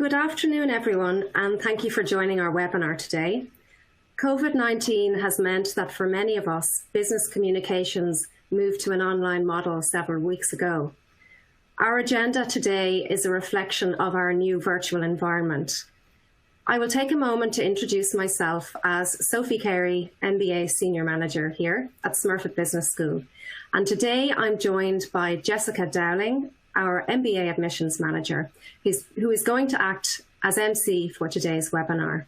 Good afternoon, everyone, and thank you for joining our webinar today. COVID-19 has meant that for many of us, business communications moved to an online model several weeks ago. Our agenda today is a reflection of our new virtual environment. I will take a moment to introduce myself as Sophie Carey, MBA Senior Manager here at Smurfit Business School. And today I'm joined by Jessica Dowling, our MBA Admissions Manager, who is going to act as MC for today's webinar.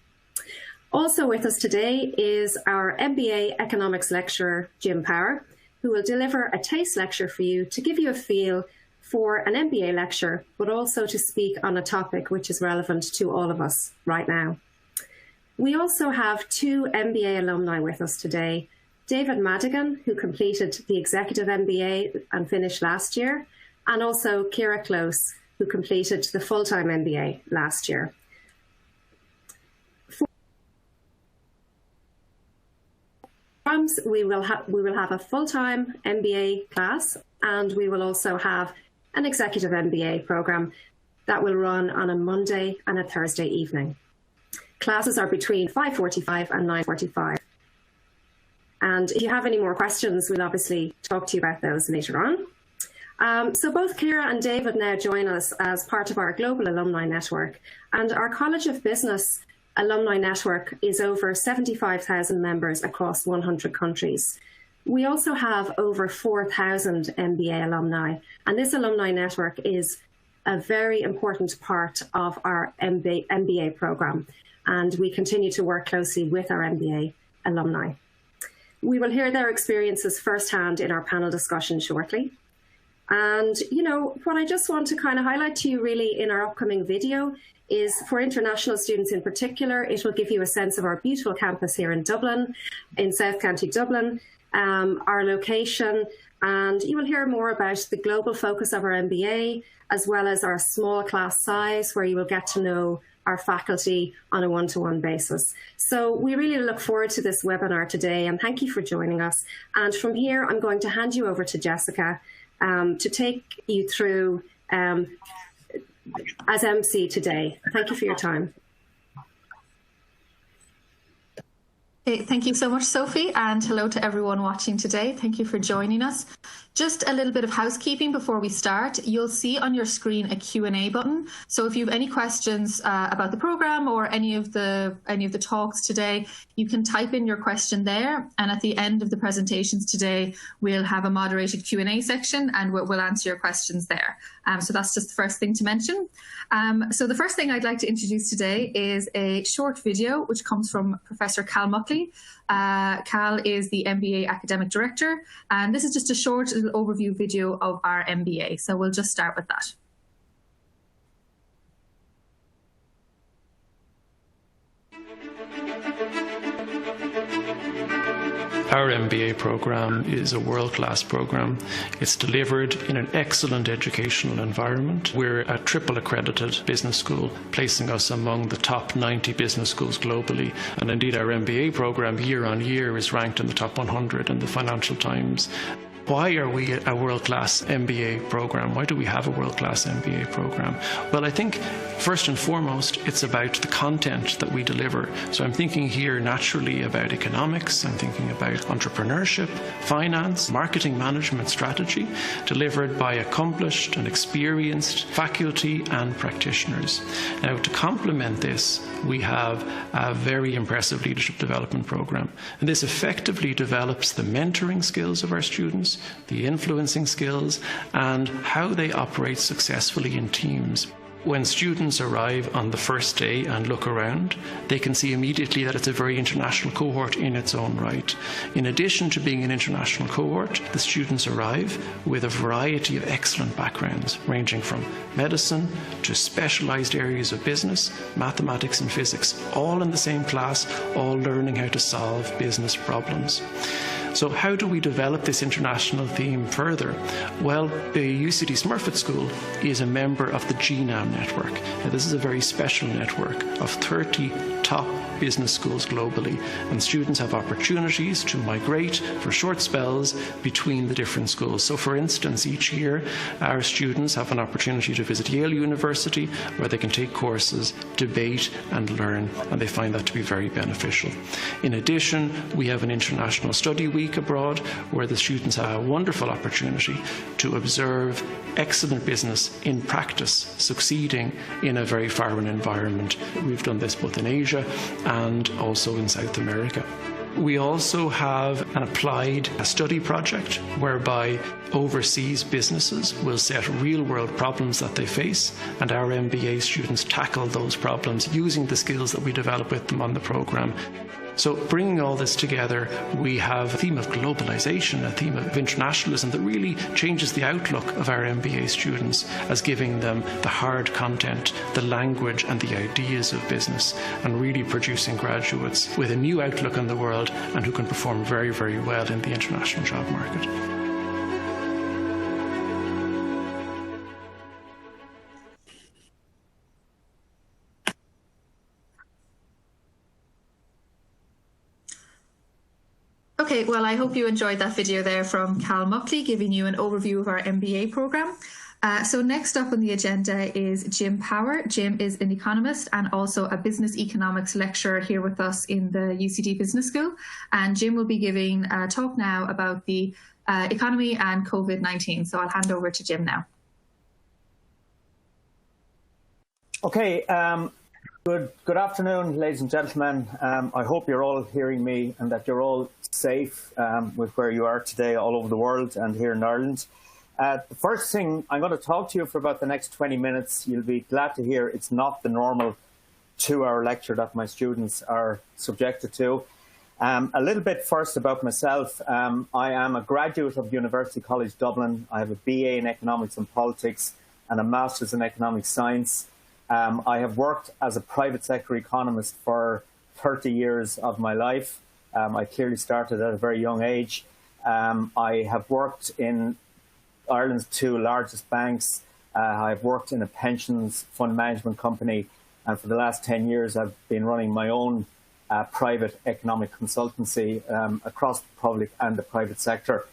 Also with us today is our MBA Economics Lecturer, Jim Power, who will deliver a taste lecture for you to give you a feel for an MBA lecture, but also to speak on a topic which is relevant to all of us right now. We also have two MBA alumni with us today, David Madigan, who completed the Executive MBA and finished last year, and also Ciara Close, who completed the full-time MBA last year. We will have a full-time MBA class, and we will also have an executive MBA program that will run on a Monday and a Thursday evening. Classes are between 5:45 and 9:45. And if you have any more questions, we'll obviously talk to you about those later on. So both Ciara and David now join us as part of our global alumni network, and our College of Business alumni network is over 75,000 members across 100 countries. We also have over 4,000 MBA alumni, and this alumni network is a very important part of our MBA program, and we continue to work closely with our MBA alumni. We will hear their experiences firsthand in our panel discussion shortly. And, you know, what I just want to kind of highlight to you really in our upcoming video is for international students in particular, it will give you a sense of our beautiful campus here in Dublin, in South County Dublin, our location, and you will hear more about the global focus of our MBA, as well as our small class size, where you will get to know our faculty on a one-to-one basis. So we really look forward to this webinar today, and thank you for joining us. And from here, I'm going to hand you over to Jessica to take you through as MC today. Thank you for your time. Thank you so much, Sophie, and hello to everyone watching today. Thank you for joining us. Just a little bit of housekeeping before we start. You'll see on your screen a Q&A button. So if you have any questions about the program or any of the talks today, you can type in your question there. And at the end of the presentations today, we'll have a moderated Q&A section, and we'll answer your questions there. So that's just the first thing to mention. So the first thing I'd like to introduce today is a short video which comes from Professor Cal Muckley. Cal is the MBA Academic Director, and this is just a short little overview video of our MBA. So we'll just start with that. Our MBA program is a world-class program. It's delivered in an excellent educational environment. We're a triple accredited business school, placing us among the top 90 business schools globally. And indeed, our MBA program year on year is ranked in the top 100 in the Financial Times. Why are we a world-class MBA program? Why do we have a world-class MBA program? Well, I think first and foremost, it's about the content that we deliver. So I'm thinking here naturally about economics. I'm thinking about entrepreneurship, finance, marketing management strategy, delivered by accomplished and experienced faculty and practitioners. Now, to complement this, we have a very impressive leadership development program. And this effectively develops the mentoring skills of our students, the influencing skills, and how they operate successfully in teams. When students arrive on the first day and look around, they can see immediately that it's a very international cohort in its own right. In addition to being an international cohort, the students arrive with a variety of excellent backgrounds, ranging from medicine to specialized areas of business, mathematics and physics, all in the same class, all learning how to solve business problems. So how do we develop this international theme further? Well, the UCD Smurfit School is a member of the GNAM network. Now, this is a very special network of 30 top business schools globally, and students have opportunities to migrate for short spells between the different schools. So for instance, each year our students have an opportunity to visit Yale University, where they can take courses, debate and learn, and they find that to be very beneficial. In addition, we have an International Study Week abroad, where the students have a wonderful opportunity to observe excellent business in practice, succeeding in a very foreign environment. We've done this both in Asia and also in South America. We also have an applied study project whereby overseas businesses will set real-world problems that they face, and our MBA students tackle those problems using the skills that we develop with them on the programme. So bringing all this together, we have a theme of globalization, a theme of internationalism that really changes the outlook of our MBA students, as giving them the hard content, the language and the ideas of business, and really producing graduates with a new outlook on the world and who can perform very, very well in the international job market. Okay, well, I hope you enjoyed that video there from Cal Muckley, giving you an overview of our MBA programme. So next up on the agenda is Jim Power. Jim is an economist and also a business economics lecturer here with us in the UCD Business School. And Jim will be giving a talk now about the economy and COVID-19. So I'll hand over to Jim now. Okay. Good afternoon, ladies and gentlemen. I hope you're all hearing me and that you're all safe with where you are today all over the world and here in Ireland. The first thing, I'm going to talk to you for about the next 20 minutes. You'll be glad to hear it's not the normal 2-hour lecture that my students are subjected to. A little bit first about myself. I am a graduate of University College Dublin. I have a BA in Economics and Politics and a Master's in Economic Science. I have worked as a private sector economist for 30 years of my life. I clearly started at a very young age. I have worked in Ireland's 2 largest banks. I've worked in a pensions fund management company, and for the last 10 years I've been running my own private economic consultancy across the public and the private sector.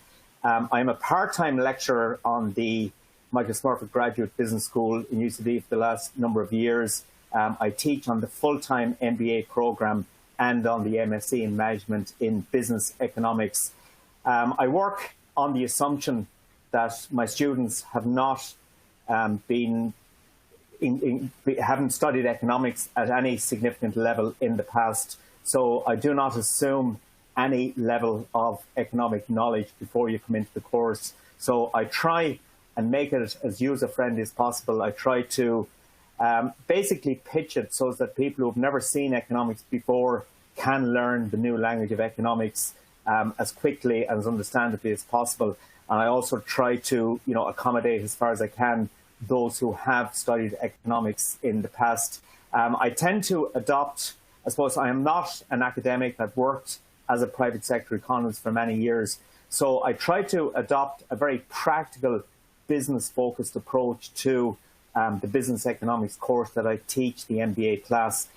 I'm a part-time lecturer on the Michael Smurfit Graduate Business School in UCD for the last number of years. I teach on the full-time MBA programme and on the MSc in Management in Business Economics. I work on the assumption that my students have not haven't studied economics at any significant level in the past. So I do not assume any level of economic knowledge before you come into the course. So I try and make it as user-friendly as possible. I try to basically pitch it so that people who have never seen economics before can learn the new language of economics as quickly and as understandably as possible. And I also try to, accommodate as far as I can those who have studied economics in the past. I tend to adopt, I suppose I am not an academic. I've worked as a private sector economist for many years. So I try to adopt a very practical business-focused approach to the business economics course that I teach, the MBA class.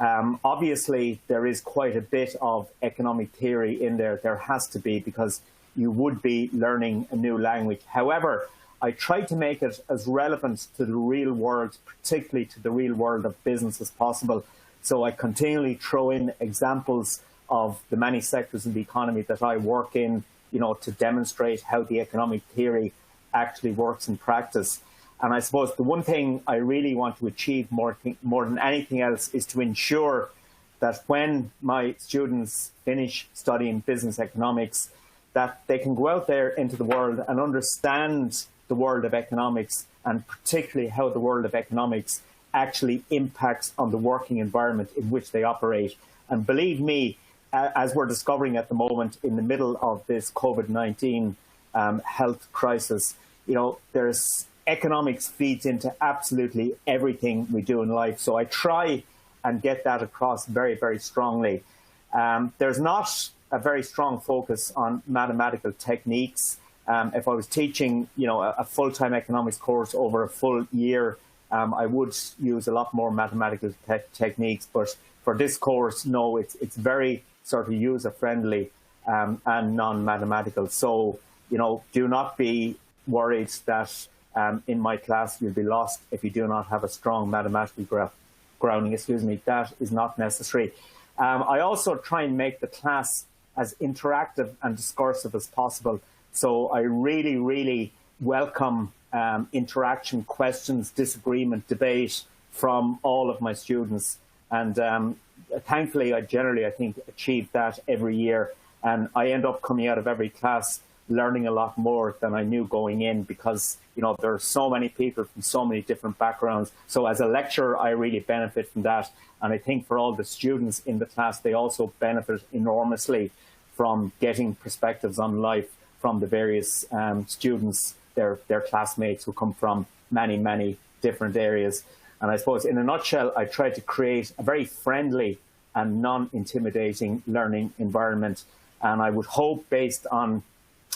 Obviously, there is quite a bit of economic theory in there. There has to be, because you would be learning a new language. However, I try to make it as relevant to the real world, particularly to the real world of business, as possible. So I continually throw in examples of the many sectors in the economy that I work in, to demonstrate how the economic theory actually works in practice. And I suppose the one thing I really want to achieve more than anything else is to ensure that when my students finish studying business economics, that they can go out there into the world and understand the world of economics, and particularly how the world of economics actually impacts on the working environment in which they operate. And believe me, as we're discovering at the moment in the middle of this COVID-19 health crisis, there's economics feeds into absolutely everything we do in life. So I try and get that across very, very strongly. There's not a very strong focus on mathematical techniques. If I was teaching, a full-time economics course over a full year, I would use a lot more mathematical techniques, but for this course, no, it's very sort of user-friendly and non-mathematical. So, do not be worried that in my class you'll be lost if you do not have a strong mathematical grounding. That is not necessary. I also try and make the class as interactive and discursive as possible. So I really, really welcome interaction, questions, disagreement, debate from all of my students. And thankfully, I think, achieve that every year. And I end up coming out of every class learning a lot more than I knew going in, because, there are so many people from so many different backgrounds. So as a lecturer, I really benefit from that. And I think for all the students in the class, they also benefit enormously from getting perspectives on life from the various students, their classmates who come from many, many different areas. And I suppose in a nutshell, I try to create a very friendly and non-intimidating learning environment. And I would hope, based on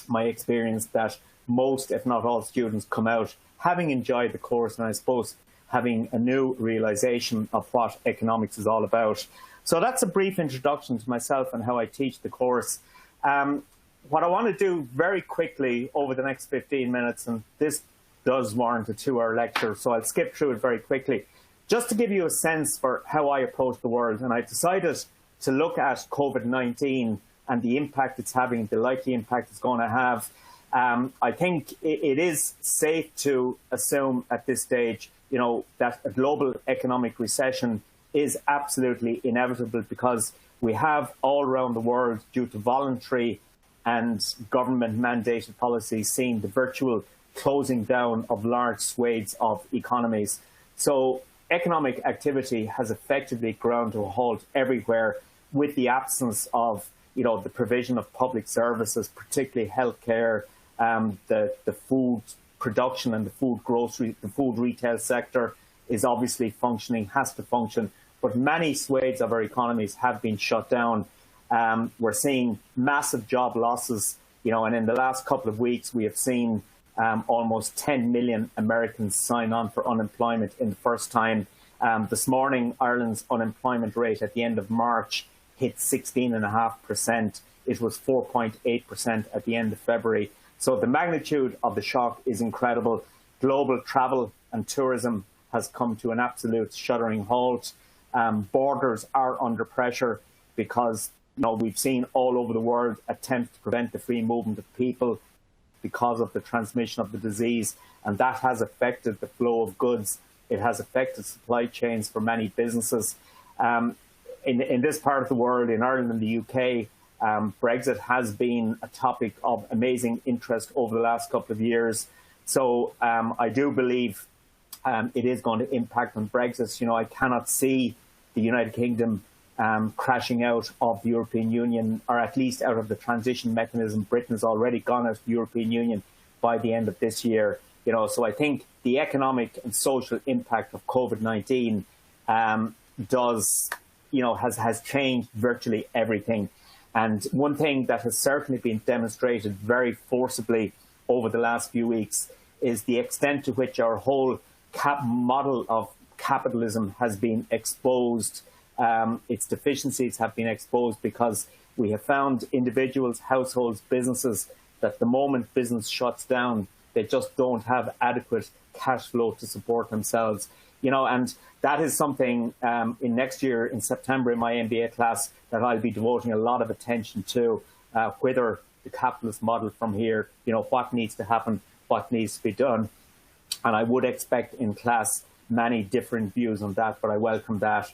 my experience, that most, if not all, students come out having enjoyed the course, and I suppose having a new realization of what economics is all about. So that's a brief introduction to myself and how I teach the course. What I want to do very quickly over the next 15 minutes, and this does warrant a 2-hour lecture, so I'll skip through it very quickly, just to give you a sense for how I approach the world. And I decided to look at COVID-19 and the impact it's having, the likely impact it's going to have. I think it is safe to assume at this stage, that a global economic recession is absolutely inevitable, because we have all around the world, due to voluntary and government-mandated policies, seen the virtual closing down of large swathes of economies. So economic activity has effectively ground to a halt everywhere, with the absence of, the provision of public services, particularly healthcare, the food production and the food retail sector is obviously functioning, has to function, but many swathes of our economies have been shut down. We're seeing massive job losses, and in the last couple of weeks, we have seen almost 10 million Americans sign on for unemployment in the first time. This morning, Ireland's unemployment rate at the end of March hit 16.5%. It was 4.8% at the end of February. So the magnitude of the shock is incredible. Global travel and tourism has come to an absolute shuddering halt. Borders are under pressure because we've seen all over the world attempts to prevent the free movement of people because of the transmission of the disease, and that has affected the flow of goods. It has affected supply chains for many businesses. In this part of the world, in Ireland and the UK, Brexit has been a topic of amazing interest over the last couple of years. So I do believe it is going to impact on Brexit. I cannot see the United Kingdom crashing out of the European Union, or at least out of the transition mechanism. Britain has already gone out of the European Union by the end of this year. So I think the economic and social impact of COVID-19 has changed virtually everything. And one thing that has certainly been demonstrated very forcibly over the last few weeks is the extent to which our whole model of capitalism has been exposed. Its deficiencies have been exposed, because we have found individuals, households, businesses, that the moment business shuts down, they just don't have adequate cash flow to support themselves. And that is something in next year, in September, in my MBA class, that I'll be devoting a lot of attention to, whether the capitalist model from here, what needs to happen, what needs to be done. And I would expect in class many different views on that, but I welcome that.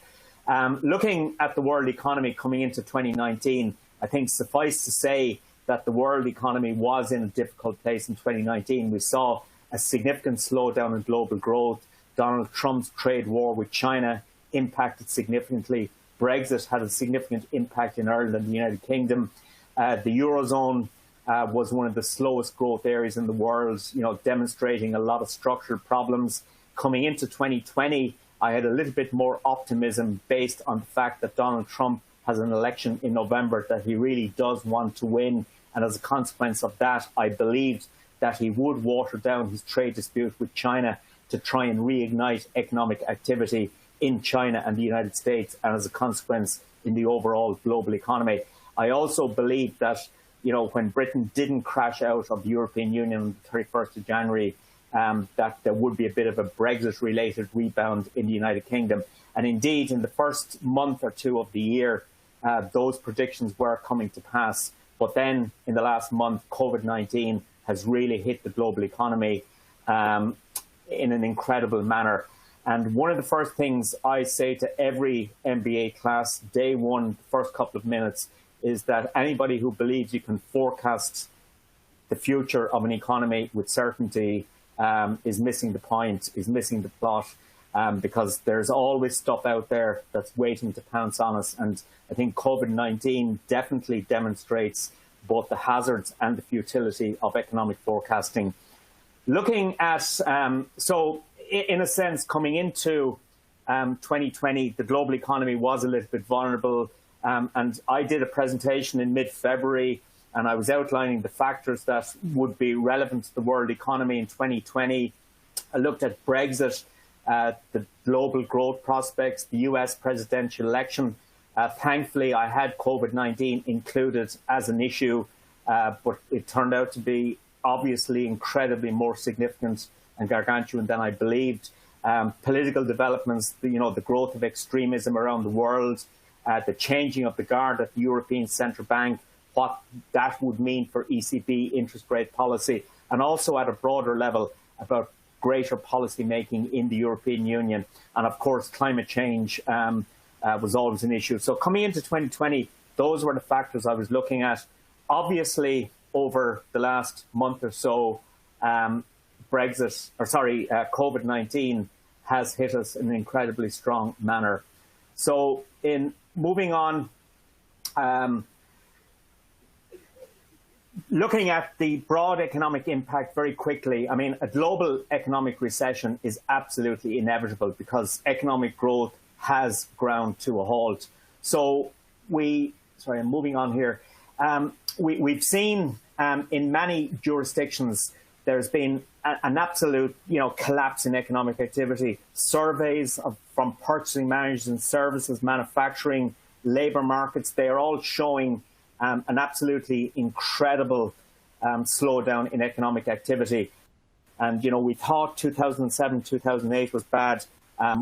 Looking at the world economy coming into 2019, I think suffice to say that the world economy was in a difficult place in 2019. We saw a significant slowdown in global growth. Donald Trump's trade war with China impacted significantly. Brexit had a significant impact in Ireland and the United Kingdom. The Eurozone was one of the slowest growth areas in the world, demonstrating a lot of structural problems. Coming into 2020, I had a little bit more optimism based on the fact that Donald Trump has an election in November that he really does want to win. And as a consequence of that, I believed that he would water down his trade dispute with China. to try and reignite economic activity in China and the United States, and as a consequence in the overall global economy. I also believe that, when Britain didn't crash out of the European Union on the 31st of January, that there would be a bit of a Brexit-related rebound in the United Kingdom. And indeed, in the first month or two of the year, those predictions were coming to pass. But then in the last month, COVID-19 has really hit the global economy in an incredible manner. And one of the first things I say to every MBA class, day one, first couple of minutes, is that anybody who believes you can forecast the future of an economy with certainty is missing the point, is missing the plot, because there's always stuff out there that's waiting to pounce on us. And I think COVID-19 definitely demonstrates both the hazards and the futility of economic forecasting. Looking at, so in a sense, coming into 2020, the global economy was a little bit vulnerable. And I did a presentation in mid-February, and I was outlining the factors that would be relevant to the world economy in 2020. I looked at Brexit, the global growth prospects, the US presidential election. Thankfully, I had COVID-19 included as an issue, but it turned out to be obviously incredibly more significant and gargantuan than I believed. Political developments, the growth of extremism around the world, the changing of the guard at the European Central Bank, what that would mean for ECB interest rate policy, and also at a broader level about greater policy making in the European Union. And of course, climate change was always an issue. So coming into 2020, those were the factors I was looking at. Obviously, over the last month or so, COVID-19 has hit us in an incredibly strong manner. So in moving on, looking at the broad economic impact very quickly, I mean, a global economic recession is absolutely inevitable because economic growth has ground to a halt. So I'm moving on here. We've seen in many jurisdictions, there's been an absolute, collapse in economic activity. Surveys from purchasing managers and services, manufacturing, labor markets, they are all showing an absolutely incredible slowdown in economic activity. And, we thought 2007, 2008 was bad.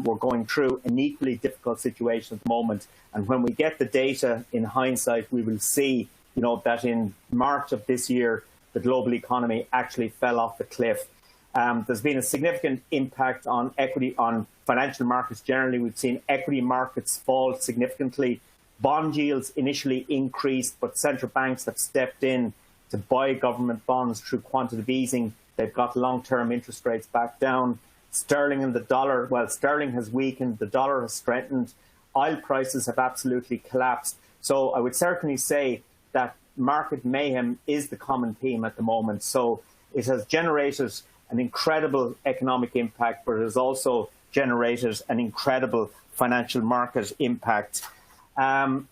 We're going through an equally difficult situation at the moment. And when we get the data in hindsight, we will see, that in March of this year, the global economy actually fell off the cliff. There's been a significant impact on equity, on financial markets generally. We've seen equity markets fall significantly. Bond yields initially increased, but central banks have stepped in to buy government bonds through quantitative easing. They've got long-term interest rates back down. Sterling and the dollar, sterling has weakened, the dollar has strengthened. Oil prices have absolutely collapsed. So I would certainly say that market mayhem is the common theme at the moment. So it has generated an incredible economic impact, but it has also generated an incredible financial market impact. Sorry,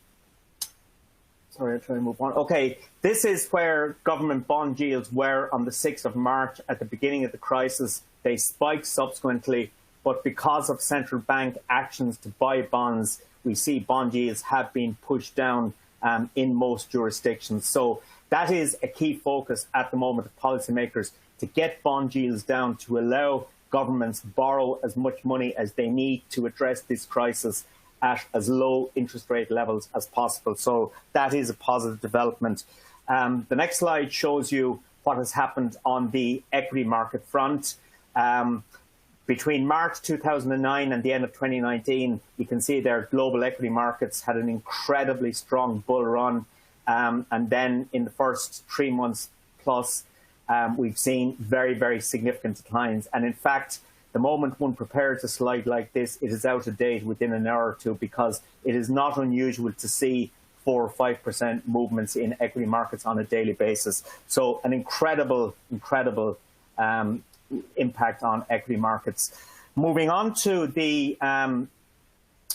I'll try and move on. Okay, this is where government bond yields were on the 6th of March at the beginning of the crisis. They spiked subsequently, but because of central bank actions to buy bonds, we see bond yields have been pushed down in most jurisdictions. So that is a key focus at the moment of policymakers, to get bond yields down, to allow governments borrow as much money as they need to address this crisis at as low interest rate levels as possible. So that is a positive development. The next slide shows you what has happened on the equity market front. Between March 2009 and the end of 2019, you can see their global equity markets had an incredibly strong bull run. And then in the first 3 months plus, we've seen very, very significant declines. And in fact, the moment one prepares a slide like this, it is out of date within an hour or two, because it is not unusual to see 4 or 5% movements in equity markets on a daily basis. So an incredible impact on equity markets. Moving on to the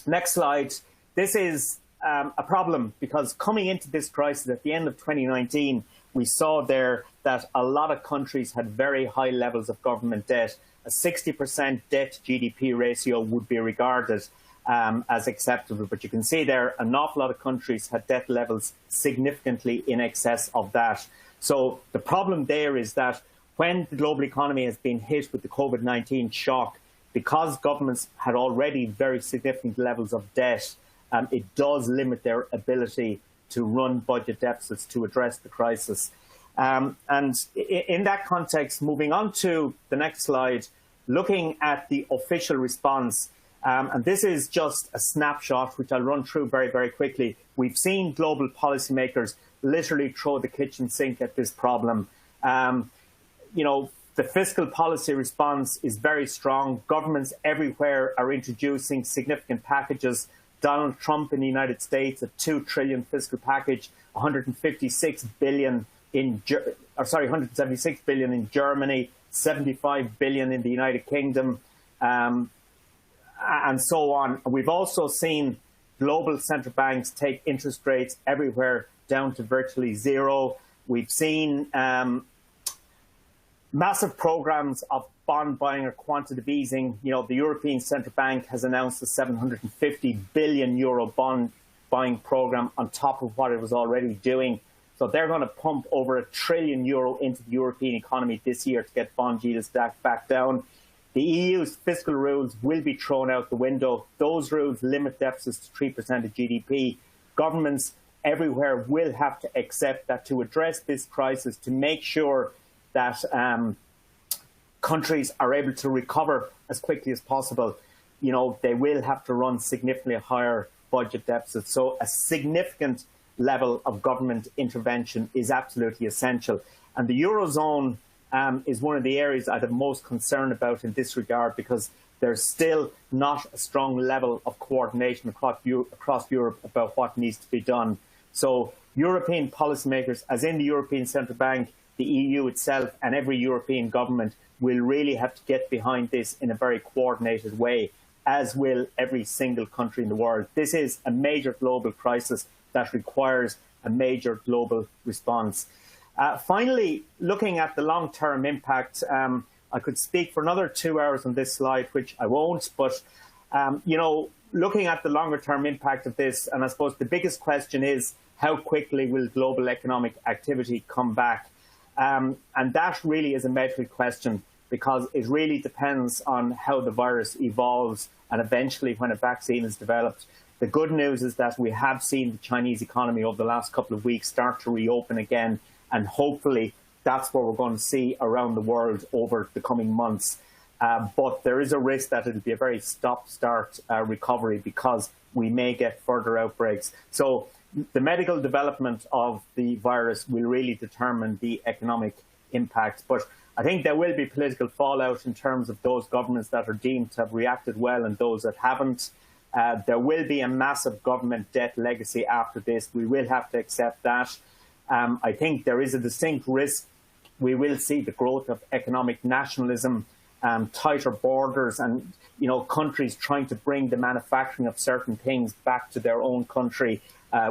next slide, this is a problem, because coming into this crisis at the end of 2019, we saw there that a lot of countries had very high levels of government debt. A 60% debt to GDP ratio would be regarded as acceptable. But you can see there, an awful lot of countries had debt levels significantly in excess of that. So the problem there is that when the global economy has been hit with the COVID-19 shock, because governments had already very significant levels of debt, it does limit their ability to run budget deficits to address the crisis. And in that context, moving on to the next slide, looking at the official response, and this is just a snapshot, which I'll run through very, very quickly. We've seen global policymakers literally throw the kitchen sink at this problem. The fiscal policy response is very strong. Governments everywhere are introducing significant packages. Donald Trump in the United States, a $2 trillion fiscal package, 176 billion in 176 billion in Germany, 75 billion in the United Kingdom, and so on. We've also seen global central banks take interest rates everywhere down to virtually zero. We've seen massive programs of bond buying or quantitative easing. The European Central Bank has announced a 750 billion euro bond buying program on top of what it was already doing. So they're going to pump over €1 trillion into the European economy this year to get bond yields back down. The EU's fiscal rules will be thrown out the window. Those rules limit deficits to 3% of GDP. Governments everywhere will have to accept that to address this crisis, to make sure that countries are able to recover as quickly as possible, they will have to run significantly higher budget deficits. So a significant level of government intervention is absolutely essential. And the Eurozone is one of the areas I have most concern about in this regard, because there's still not a strong level of coordination across Europe about what needs to be done. So European policymakers, as in the European Central Bank, the EU itself, and every European government will really have to get behind this in a very coordinated way, as will every single country in the world. This is a major global crisis that requires a major global response. Finally, looking at the long-term impact, I could speak for another 2 hours on this slide, which I won't, but looking at the longer-term impact of this, and I suppose the biggest question is, how quickly will global economic activity come back? And that really is a metric question, because it really depends on how the virus evolves and eventually when a vaccine is developed. The good news is that we have seen the Chinese economy over the last couple of weeks start to reopen again, and hopefully that's what we're going to see around the world over the coming months. But there is a risk that it'll be a very stop-start recovery, because we may get further outbreaks. So the medical development of the virus will really determine the economic impact. But I think there will be political fallout in terms of those governments that are deemed to have reacted well and those that haven't. There will be a massive government debt legacy after this. We will have to accept that. I think there is a distinct risk we will see the growth of economic nationalism, tighter borders, and countries trying to bring the manufacturing of certain things back to their own country,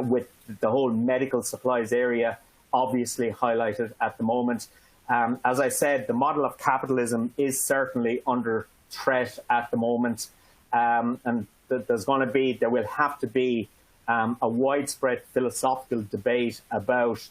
with the whole medical supplies area obviously highlighted at the moment. As I said, the model of capitalism is certainly under threat at the moment, and there will have to be a widespread philosophical debate about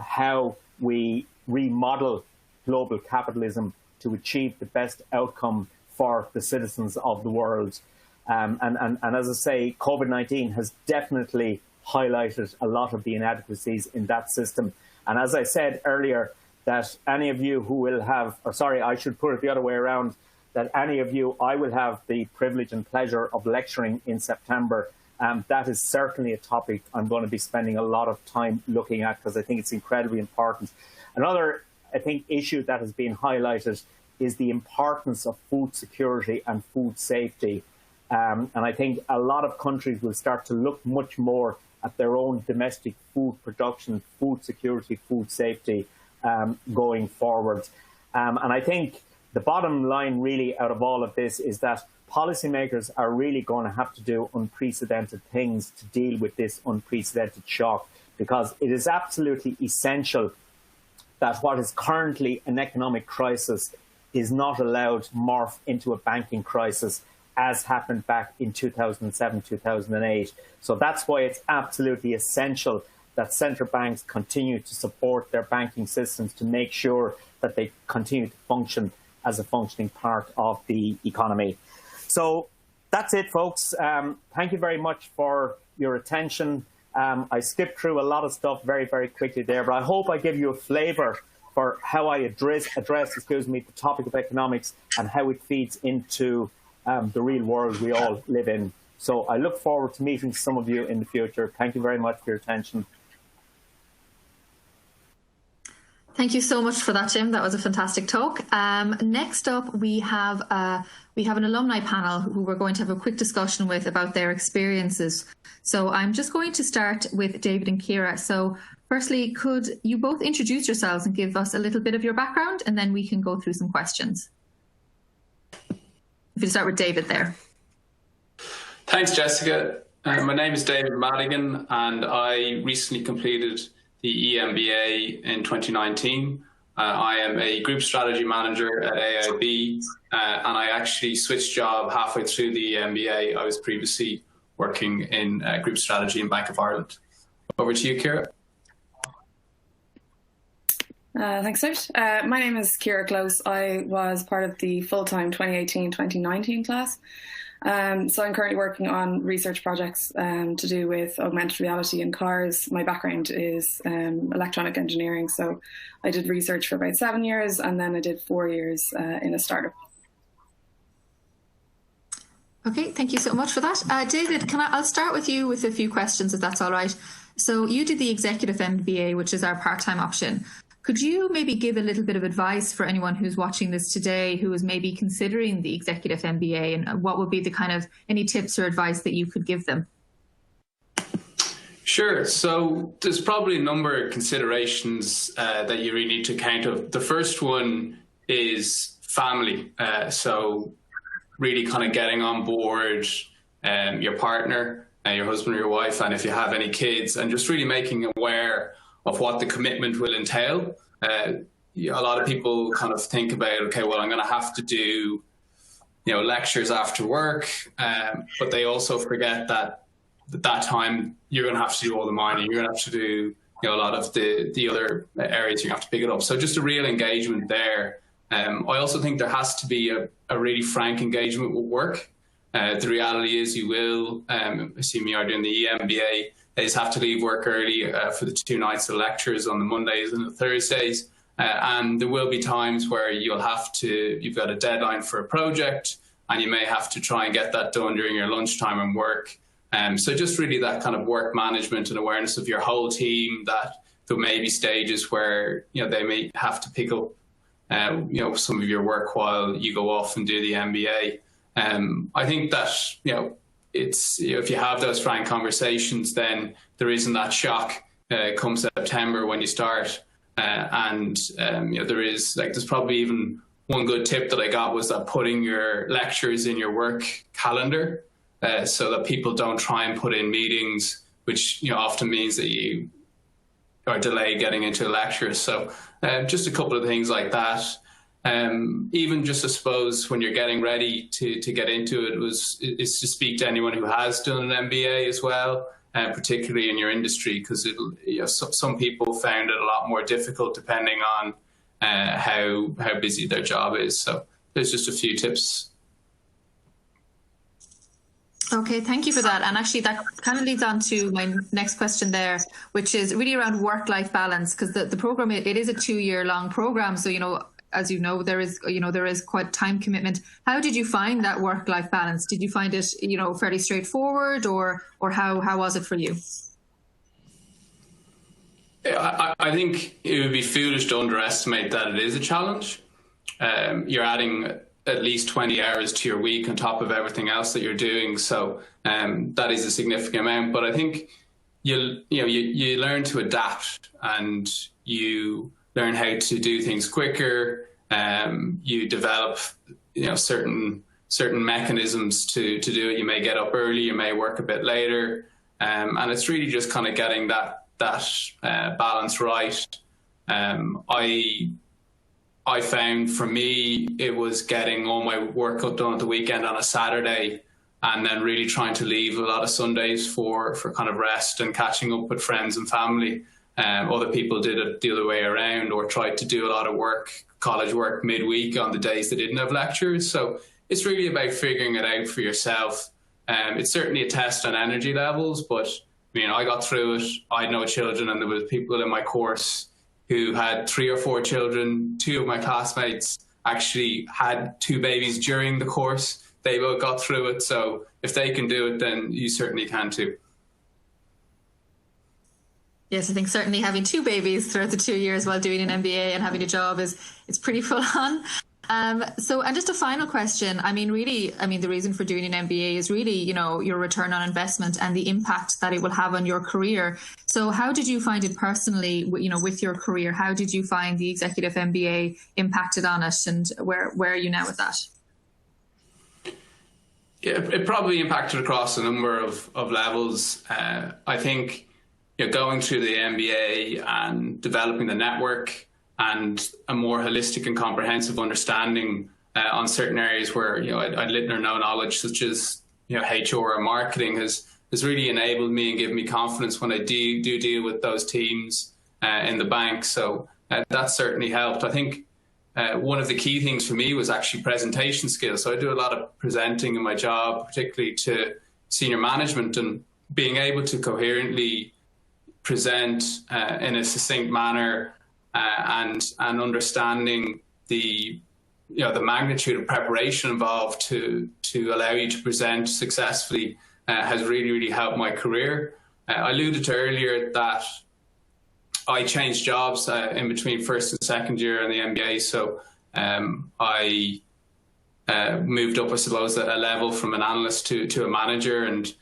how we remodel global capitalism to achieve the best outcome for the citizens of the world. And as I say, COVID-19 has definitely highlighted a lot of the inadequacies in that system. And as I said earlier, that any of you who will have, or sorry, I should put it the other way around, that any of you, I will have the privilege and pleasure of lecturing in September. That is certainly a topic I'm going to be spending a lot of time looking at, because I think it's incredibly important. Another, I think, issue that has been highlighted is the importance of food security and food safety. And I think a lot of countries will start to look much more at their own domestic food production, food security, food safety going forward. And I think the bottom line really out of all of this is that policymakers are really going to have to do unprecedented things to deal with this unprecedented shock, because it is absolutely essential that what is currently an economic crisis is not allowed to morph into a banking crisis, as happened back in 2007, 2008. So that's why it's absolutely essential that central banks continue to support their banking systems to make sure that they continue to function as a functioning part of the economy. So that's it, folks. Thank you very much for your attention. I skipped through a lot of stuff very, very quickly there, but I hope I give you a flavour for how I address the topic of economics and how it feeds into the real world we all live in. So I look forward to meeting some of you in the future. Thank you very much for your attention. Thank you so much for that, Jim. That was a fantastic talk. Next up, we have an alumni panel who we're going to have a quick discussion with about their experiences. So I'm just going to start with David and Ciara. So firstly, could you both introduce yourselves and give us a little bit of your background, and then we can go through some questions. If you start with David there. Thanks, Jessica. My name is David Madigan, and I recently completed the EMBA in 2019. I am a group strategy manager at AIB, and I actually switched job halfway through the MBA. I was previously working in group strategy in Bank of Ireland. Over to you, Ciara. Thanks, David. My name is Ciara Close. I was part of the full-time 2018-2019 class. So I'm currently working on research projects to do with augmented reality in cars. My background is electronic engineering, so I did research for about 7 years, and then I did 4 years in a startup. Okay, thank you so much for that. David, I'll start with you with a few questions, if that's all right. So you did the Executive MBA, which is our part-time option. Could you maybe give a little bit of advice for anyone who's watching this today who is maybe considering the Executive MBA, and what would be the kind of any tips or advice that you could give them? Sure. So there's probably a number of considerations that you really need to account of. The first one is family. So really kind of getting on board your partner, your husband or your wife, and if you have any kids, and just really making aware of what the commitment will entail. A lot of people kind of think about, okay, well, I'm going to have to do, lectures after work, but they also forget that at that time you're going to have to do all the mining. You're going to have to do, a lot of the other areas you have to pick it up. So just a real engagement there. I also think there has to be a really frank engagement with work. The reality is you will, assuming you are doing the EMBA, they just have to leave work early for the 2 nights of lectures on the Mondays and the Thursdays. And there will be times where you've got a deadline for a project, and you may have to try and get that done during your lunchtime and work. So just really that kind of work management and awareness of your whole team, that there may be stages where, they may have to pick up, some of your work while you go off and do the MBA. I think that, if you have those frank conversations, then there isn't that shock come September when you start. There's probably even one good tip that I got was that putting your lectures in your work calendar so that people don't try and put in meetings, which often means that you are delayed getting into a lecture. So just a couple of things like that. Even just, I suppose, when you're getting ready to get into it, is to speak to anyone who has done an MBA as well, particularly in your industry, because some people found it a lot more difficult depending on how busy their job is. So there's just a few tips. Okay, thank you for that. And actually, that kind of leads on to my next question there, which is really around work-life balance, because the program, it is a 2-year-long program. So, as there is quite time commitment. How did you find that work-life balance? Did you find it, fairly straightforward, or how was it for you? I think it would be foolish to underestimate that it is a challenge. You're adding at least 20 hours to your week on top of everything else that you're doing. So that is a significant amount. But I think you learn to adapt, and you learn how to do things quicker. You develop, certain mechanisms to do it. You may get up early, you may work a bit later, and it's really just kind of getting that balance right. I found for me, it was getting all my work done at the weekend on a Saturday, and then really trying to leave a lot of Sundays for kind of rest and catching up with friends and family. Other people did it the other way around, or tried to do a lot of work, college work midweek on the days they didn't have lectures. So it's really about figuring it out for yourself. It's certainly a test on energy levels, but I got through it. I had no children, and there was people in my course who had 3 or 4 children. 2 of my classmates actually had 2 babies during the course. They both got through it. So if they can do it, then you certainly can too. Yes, I think certainly having 2 babies throughout the 2 years while doing an MBA and having a job it's pretty full on. And just a final question. The reason for doing an MBA is really, your return on investment and the impact that it will have on your career. So how did you find it personally, with your career? How did you find the executive MBA impacted on it, and where are you now with that? Yeah, it probably impacted across a number of levels. I think going through the MBA and developing the network and a more holistic and comprehensive understanding on certain areas where I'd little or no knowledge, such as HR or marketing, has really enabled me and given me confidence when I do deal with those teams in the bank. So that certainly helped. I think one of the key things for me was actually presentation skills. So I do a lot of presenting in my job, particularly to senior management, and being able to coherently present in a succinct manner and understanding the magnitude of preparation involved to allow you to present successfully has really, really helped my career. I alluded to earlier that I changed jobs in between first and second year in the MBA. So I moved up, I suppose, at a level from an analyst to a manager, and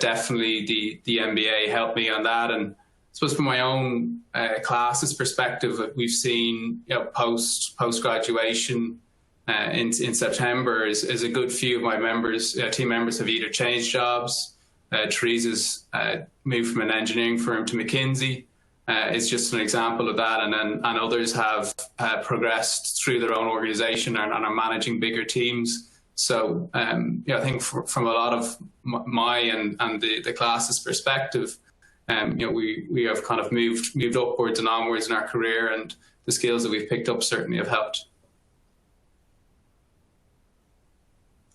definitely the MBA helped me on that. And I suppose from my own classes perspective, we've seen post graduation in September is a good few of my team members have either changed jobs. Teresa's moved from an engineering firm to McKinsey. Is just an example of that, and others have progressed through their own organisation and are managing bigger teams. So I think from a lot of my and the class's perspective, we have kind of moved upwards and onwards in our career, and the skills that we've picked up certainly have helped.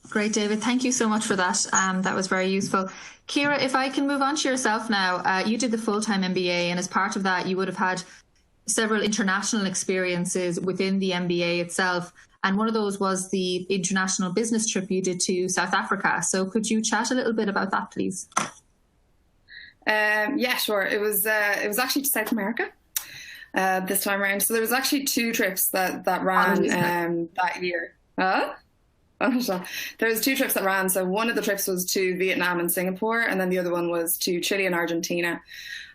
Great, David. Thank you so much for that. That was very useful. Ciara, if I can move on to yourself now, you did the full-time MBA, and as part of that, you would have had several international experiences within the MBA itself. And one of those was the international business trip you did to South Africa. So could you chat a little bit about that, please? Yeah, sure. It was actually to South America this time around. So there was actually 2 trips that ran that year. There was 2 trips that ran. So one of the trips was to Vietnam and Singapore, and then the other one was to Chile and Argentina.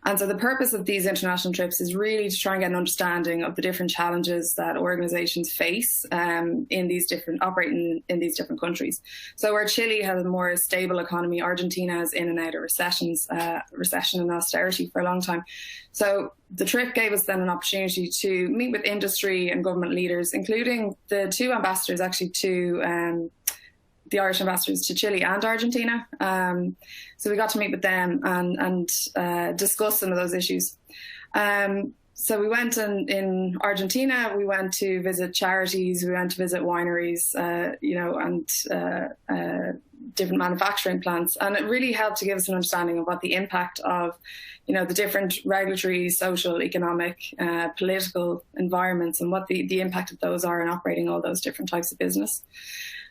And so the purpose of these international trips is really to try and get an understanding of the different challenges that organizations face operating in these different countries. So where Chile has a more stable economy, Argentina is in and out of recession and austerity for a long time. So the trip gave us then an opportunity to meet with industry and government leaders, including the 2 ambassadors actually to the Irish ambassadors to Chile and Argentina. So we got to meet with them and discuss some of those issues. So we went in Argentina, we went to visit charities, we went to visit wineries, and different manufacturing plants. And it really helped to give us an understanding of what the impact of, the different regulatory, social, economic, political environments and what the impact of those are in operating all those different types of business.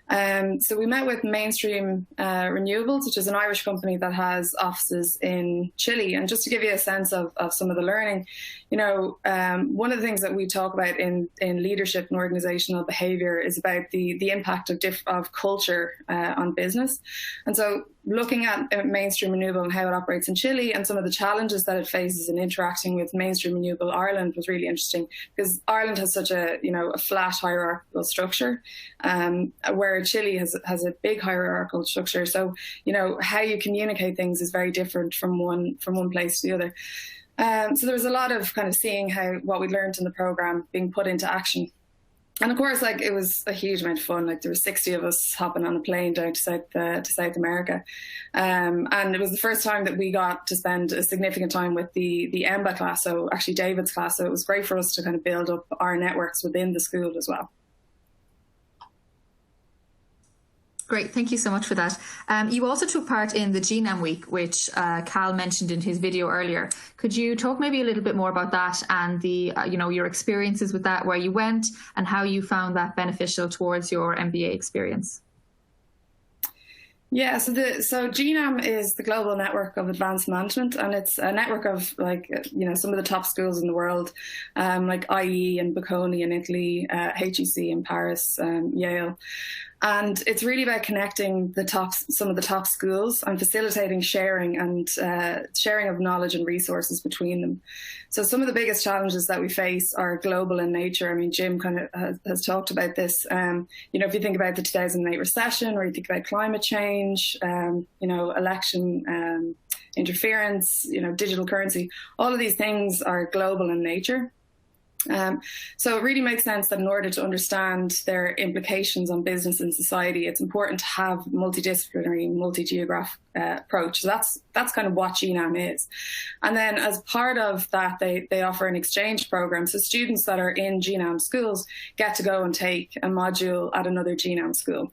So we met with Mainstream Renewables, which is an Irish company that has offices in Chile. And just to give you a sense of some of the learning, one of the things that we talk about in leadership and organizational behavior is about the impact of culture on business. And so looking at Mainstream Renewable and how it operates in Chile and some of the challenges that it faces in interacting with Mainstream Renewable Ireland was really interesting, because Ireland has such a flat hierarchical structure, where Chile has a big hierarchical structure. So how you communicate things is very different from one place to the other. So there was a lot of kind of seeing how what we learned in the program being put into action. And of course, like, it was a huge amount of fun. Like, there were 60 of us hopping on a plane down to South America. And it was the first time that we got to spend a significant time with the MBA class, so actually David's class. So it was great for us to kind of build up our networks within the school as well. Great, thank you so much for that. You also took part in the GNAM Week, which Cal mentioned in his video earlier. Could you talk maybe a little bit more about that and the, your experiences with that, where you went and how you found that beneficial towards your MBA experience? Yeah, so GNAM is the Global Network of Advanced Management, and it's a network of some of the top schools in the world, like IE and Bocconi in Italy, HEC in Paris, Yale. And it's really about connecting some of the top schools and facilitating sharing of knowledge and resources between them. So some of the biggest challenges that we face are global in nature. I mean, Jim kind of has talked about this. If you think about the 2008 recession, or you think about climate change, election interference, digital currency, all of these things are global in nature. So it really makes sense that in order to understand their implications on business and society, it's important to have multidisciplinary, multi-geographic approach. So that's kind of what GNAM is. And then as part of that, they offer an exchange program. So students that are in GNAM schools get to go and take a module at another GNAM school.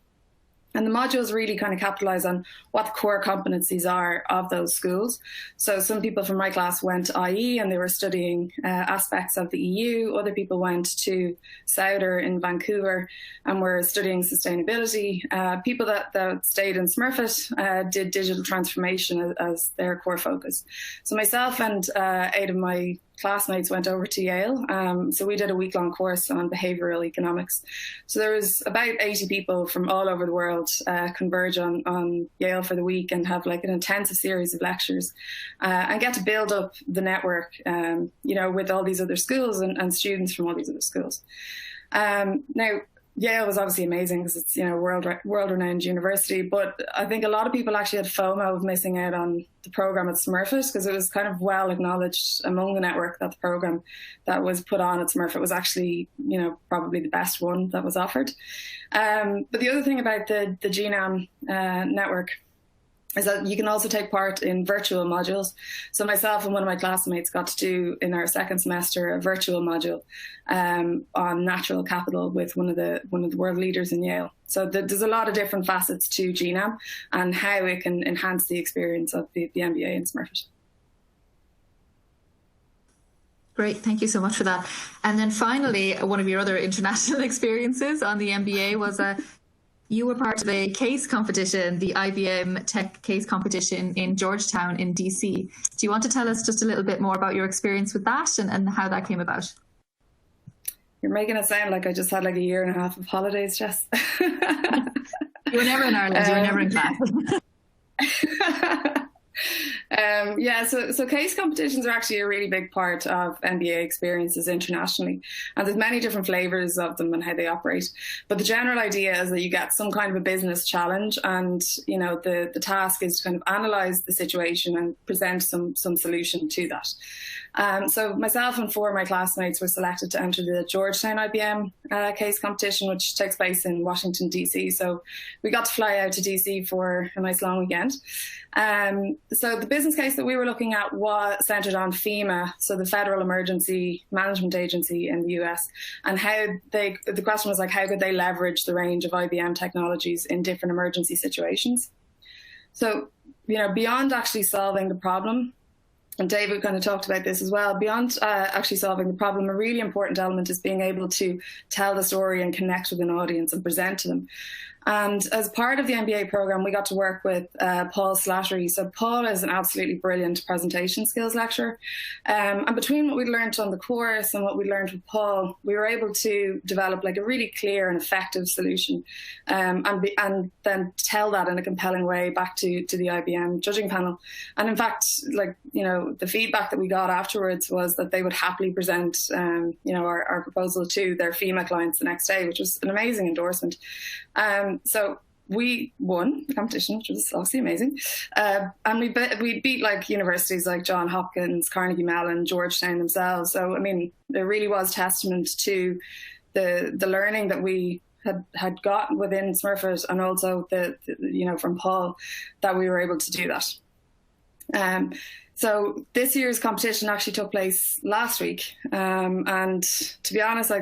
And the modules really kind of capitalize on what the core competencies are of those schools. So some people from my class went to IE and they were studying aspects of the EU. Other people went to Souder in Vancouver and were studying sustainability. People that stayed in Smurfit did digital transformation as their core focus. So myself and 8 of my classmates went over to Yale. So we did a week-long course on behavioral economics. So there was about 80 people from all over the world converge on Yale for the week and have like an intensive series of lectures and get to build up the network, with all these other schools and students from all these other schools. Now, Yale was obviously amazing because it's, world-renowned university, but I think a lot of people actually had FOMO of missing out on the program at Smurfit because it was kind of well acknowledged among the network that the program that was put on at Smurfit was actually, probably the best one that was offered. But the other thing about the GNAM network is that you can also take part in virtual modules. So myself and one of my classmates got to do in our second semester a virtual module on natural capital with one of the world leaders in Yale. So there's a lot of different facets to GNAM and how it can enhance the experience of the MBA in Smurfit. Great, thank you so much for that. And then finally, one of your other international experiences on the MBA was you were part of a case competition, the IBM Tech Case Competition in Georgetown in DC. Do you want to tell us just a little bit more about your experience with that and how that came about? You're making it sound like I just had like a year and a half of holidays, Jess. You were never in Ireland, you were never in class. So case competitions are actually a really big part of MBA experiences internationally, and there's many different flavors of them and how they operate. But the general idea is that you get some kind of a business challenge, and the task is to kind of analyze the situation and present some solution to that. So myself and 4 of my classmates were selected to enter the Georgetown IBM case competition, which takes place in Washington, DC. So we got to fly out to DC for a nice long weekend. So the business case that we were looking at was centered on FEMA, so the Federal Emergency Management Agency in the US, and the question was like, how could they leverage the range of IBM technologies in different emergency situations? So, beyond actually solving the problem, and David kind of talked about this as well, beyond actually solving the problem, a really important element is being able to tell the story and connect with an audience and present to them. And as part of the MBA program, we got to work with Paul Slattery. So Paul is an absolutely brilliant presentation skills lecturer. And between what we learned on the course and what we learned with Paul, we were able to develop like a really clear and effective solution and then tell that in a compelling way back to the IBM judging panel. And in fact, the feedback that we got afterwards was that they would happily present, our proposal to their FEMA clients the next day, which was an amazing endorsement. So we won the competition, which was obviously amazing. And we beat like universities like Johns Hopkins, Carnegie Mellon, Georgetown themselves. So, I mean, there really was testament to the learning that we had got within Smurfit, and also from Paul, that we were able to do that. So this year's competition actually took place last week, and to be honest, I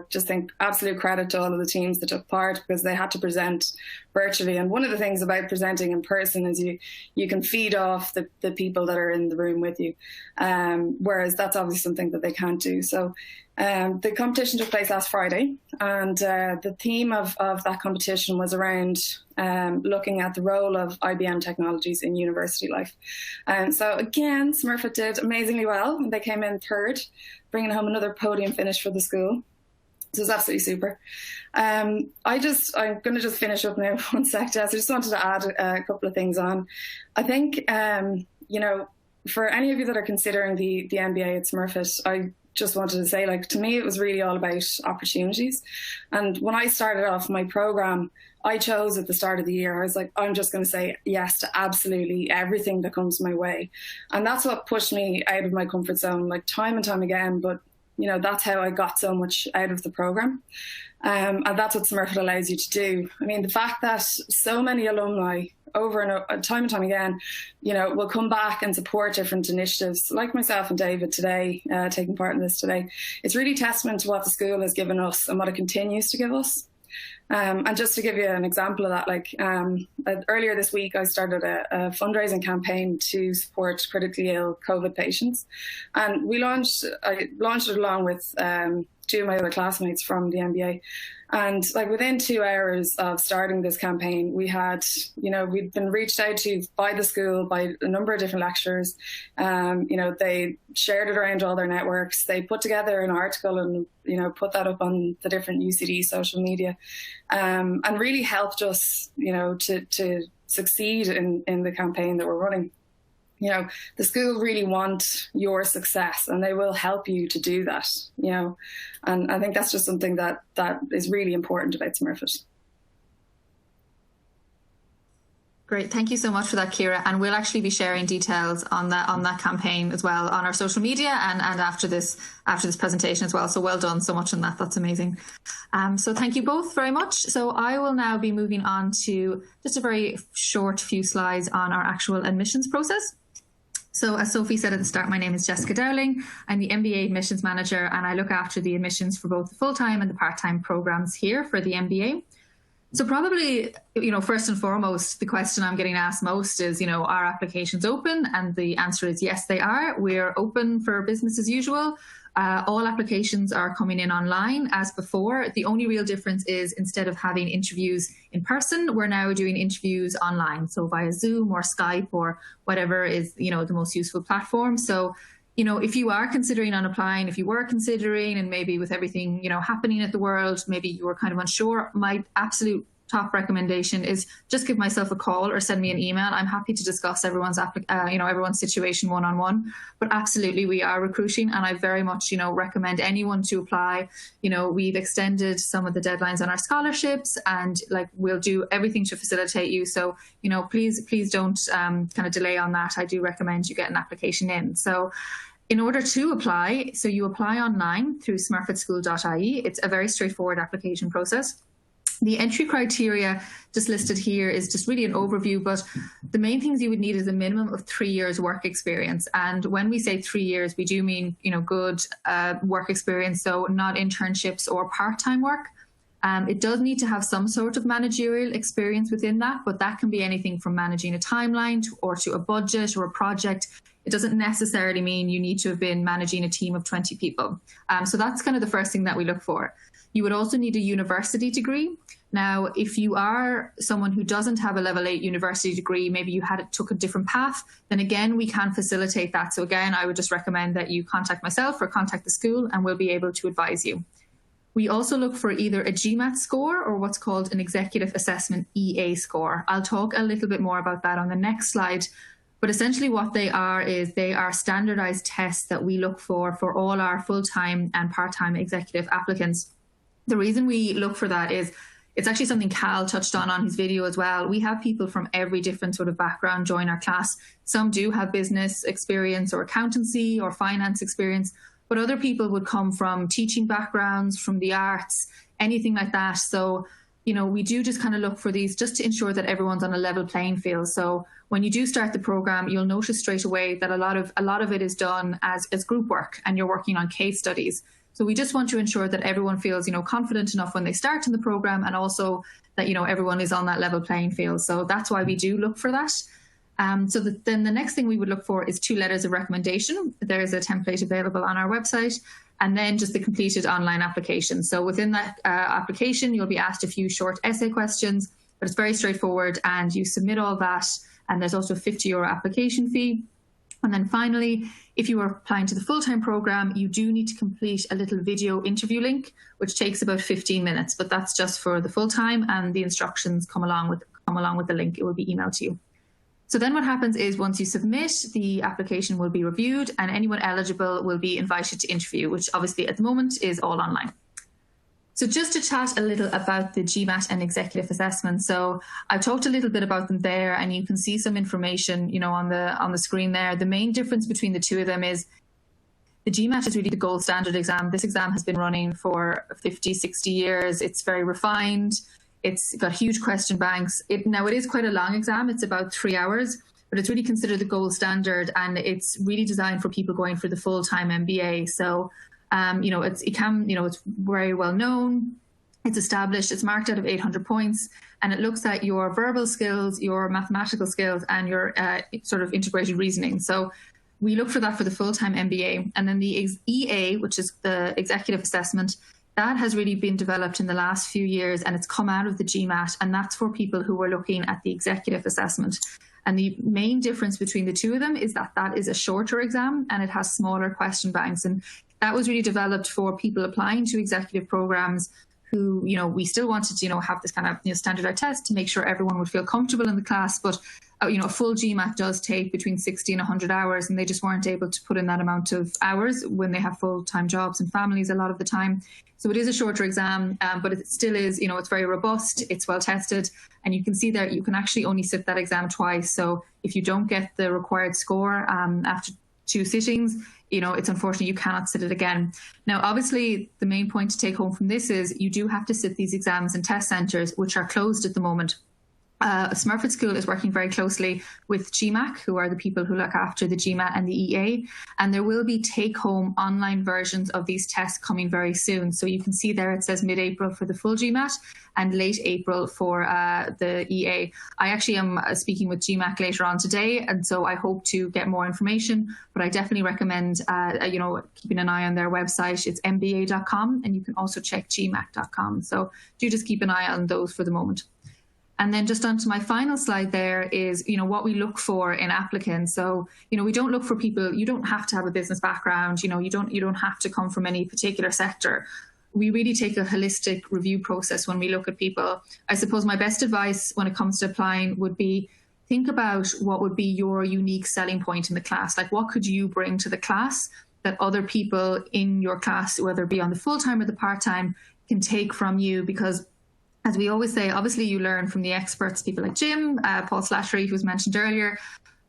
just think absolute credit to all of the teams that took part, because they had to present virtually. And one of the things about presenting in person is you can feed off the people that are in the room with you, whereas that's obviously something that they can't do. So the competition took place last Friday, and the theme of that competition was around looking at the role of IBM technologies in university life. So again, Smurfit did amazingly well. They came in third, bringing home another podium finish for the school. So it's absolutely super. I'm going to just finish up now 1 sec, Jess. I just wanted to add a couple of things on. I think, for any of you that are considering the MBA at Smurfit, I just wanted to say, to me, it was really all about opportunities. And when I started off my program, I chose at the start of the year, I was like, I'm just going to say yes to absolutely everything that comes my way. And that's what pushed me out of my comfort zone, time and time again. But, that's how I got so much out of the program. And that's what Smurfit allows you to do. I mean, the fact that so many alumni over and time again, will come back and support different initiatives, like myself and David today, taking part in this today. It's really testament to what the school has given us and what it continues to give us. And just to give you an example of that, earlier this week, I started a fundraising campaign to support critically ill COVID patients. And I launched it along with two of my other classmates from the MBA. And within 2 hours of starting this campaign, we had, we'd been reached out to by the school, by a number of different lecturers. They shared it around all their networks. They put together an article and, put that up on the different UCD social media, and really helped us, to succeed in the campaign that we're running. The school really want your success, and they will help you to do that, and I think that's just something that is really important about Smurfit. Great. Thank you so much for that, Ciara. And we'll actually be sharing details on that campaign as well on our social media and after this presentation as well. So well done so much on that. That's amazing. So thank you both very much. So I will now be moving on to just a very short few slides on our actual admissions process. So as Sophie said at the start, my name is Jessica Dowling. I'm the MBA admissions manager, and I look after the admissions for both the full-time and the part-time programs here for the MBA. So probably, first and foremost, the question I'm getting asked most is, are applications open? And the answer is yes, they are. We're open for business as usual. All applications are coming in online as before. The only real difference is instead of having interviews in person, we're now doing interviews online. So via Zoom or Skype or whatever is, the most useful platform. So, if you are considering on applying, if you were considering, and maybe with everything, happening at the world, maybe you were kind of unsure, my absolute top recommendation is just give myself a call or send me an email. I'm happy to discuss everyone's situation one-on-one. But absolutely, we are recruiting, and I very much, recommend anyone to apply. We've extended some of the deadlines on our scholarships, and we'll do everything to facilitate you. So, please don't kind of delay on that. I do recommend you get an application in. So in order to apply, so you apply online through smurfitschool.ie. It's a very straightforward application process. The entry criteria just listed here is just really an overview, but the main things you would need is a minimum of 3 years work experience. And when we say 3 years, we do mean, good work experience, so not internships or part-time work. It does need to have some sort of managerial experience within that, but that can be anything from managing a timeline or to a budget or a project. It doesn't necessarily mean you need to have been managing a team of 20 people. So that's kind of the first thing that we look for. You would also need a university degree. Now, if you are someone who doesn't have a level 8 university degree, maybe you took a different path, then again, we can facilitate that. So again, I would just recommend that you contact myself or contact the school, and we'll be able to advise you. We also look for either a GMAT score or what's called an Executive Assessment EA score. I'll talk a little bit more about that on the next slide. But essentially what they are is they are standardized tests that we look for all our full-time and part-time executive applicants. The reason we look for that is it's actually something Cal touched on his video as well. We have people from every different sort of background join our class. Some do have business experience or accountancy or finance experience, but other people would come from teaching backgrounds, from the arts, anything like that. So, you know, we do just kind of look for these just to ensure that everyone's on a level playing field. So when you do start the program, you'll notice straight away that a lot of it is done as group work, and you're working on case studies. So we just want to ensure that everyone feels, you know, confident enough when they start in the program, and also that, you know, everyone is on that level playing field. So that's why we do look for that. Then the next thing we would look for is 2 letters of recommendation. There's a template available on our website, and then just the completed online application. So within that application, you'll be asked a few short essay questions, but it's very straightforward, and you submit all that. And there's also a €50 application fee. And then finally, if you are applying to the full-time program, you do need to complete a little video interview link, which takes about 15 minutes, but that's just for the full-time, and the instructions come along with the link. It will be emailed to you. So then what happens is, once you submit, the application will be reviewed, and anyone eligible will be invited to interview, which obviously at the moment is all online. So just to chat a little about the GMAT and executive assessment. So I've talked a little bit about them there, and you can see some information, you know, on the screen there. The main difference between the two of them is the GMAT is really the gold standard exam. This exam has been running for 50, 60 years. It's very refined. It's got huge question banks. Now it is quite a long exam. It's about 3 hours, but it's really considered the gold standard, and it's really designed for people going for the full-time MBA. So you know, it's very well known. It's established. It's marked out of 800 points, and it looks at your verbal skills, your mathematical skills, and your sort of integrated reasoning. So we look for that for the full-time MBA. And then the EA, which is the executive assessment, that has really been developed in the last few years, and it's come out of the GMAT, and that's for people who are looking at the executive assessment. And the main difference between the two of them is that that is a shorter exam, and it has smaller question banks. And that was really developed for people applying to executive programs who, you know, we still wanted to, you know, have this kind of, you know, standardized test to make sure everyone would feel comfortable in the class. But, you know, a full GMAT does take between 60 and 100 hours, and they just weren't able to put in that amount of hours when they have full-time jobs and families a lot of the time. So it is a shorter exam, but it still is, you know, it's very robust, it's well tested, and you can see that you can actually only sit that exam twice. So if you don't get the required score after 2 sittings, you know, it's unfortunate you cannot sit it again. Now, obviously, the main point to take home from this is you do have to sit these exams in test centres, which are closed at the moment. Smurfit School is working very closely with GMAC, who are the people who look after the GMAT and the EA, and there will be take-home online versions of these tests coming very soon. So you can see there it says mid-April for the full GMAT and late April for the EA. I actually am speaking with GMAC later on today, and so I hope to get more information, but I definitely recommend you know, keeping an eye on their website. It's mba.com, and you can also check gmac.com. So do just keep an eye on those for the moment. And then just onto my final slide there is, you know, what we look for in applicants. So, you know, we don't look for people, you don't have to have a business background, you know, you don't have to come from any particular sector. We really take a holistic review process when we look at people. I suppose my best advice when it comes to applying would be, think about what would be your unique selling point in the class. Like, what could you bring to the class that other people in your class, whether it be on the full-time or the part-time, can take from you? Because as we always say, obviously you learn from the experts, people like Jim, Paul Slattery, who was mentioned earlier,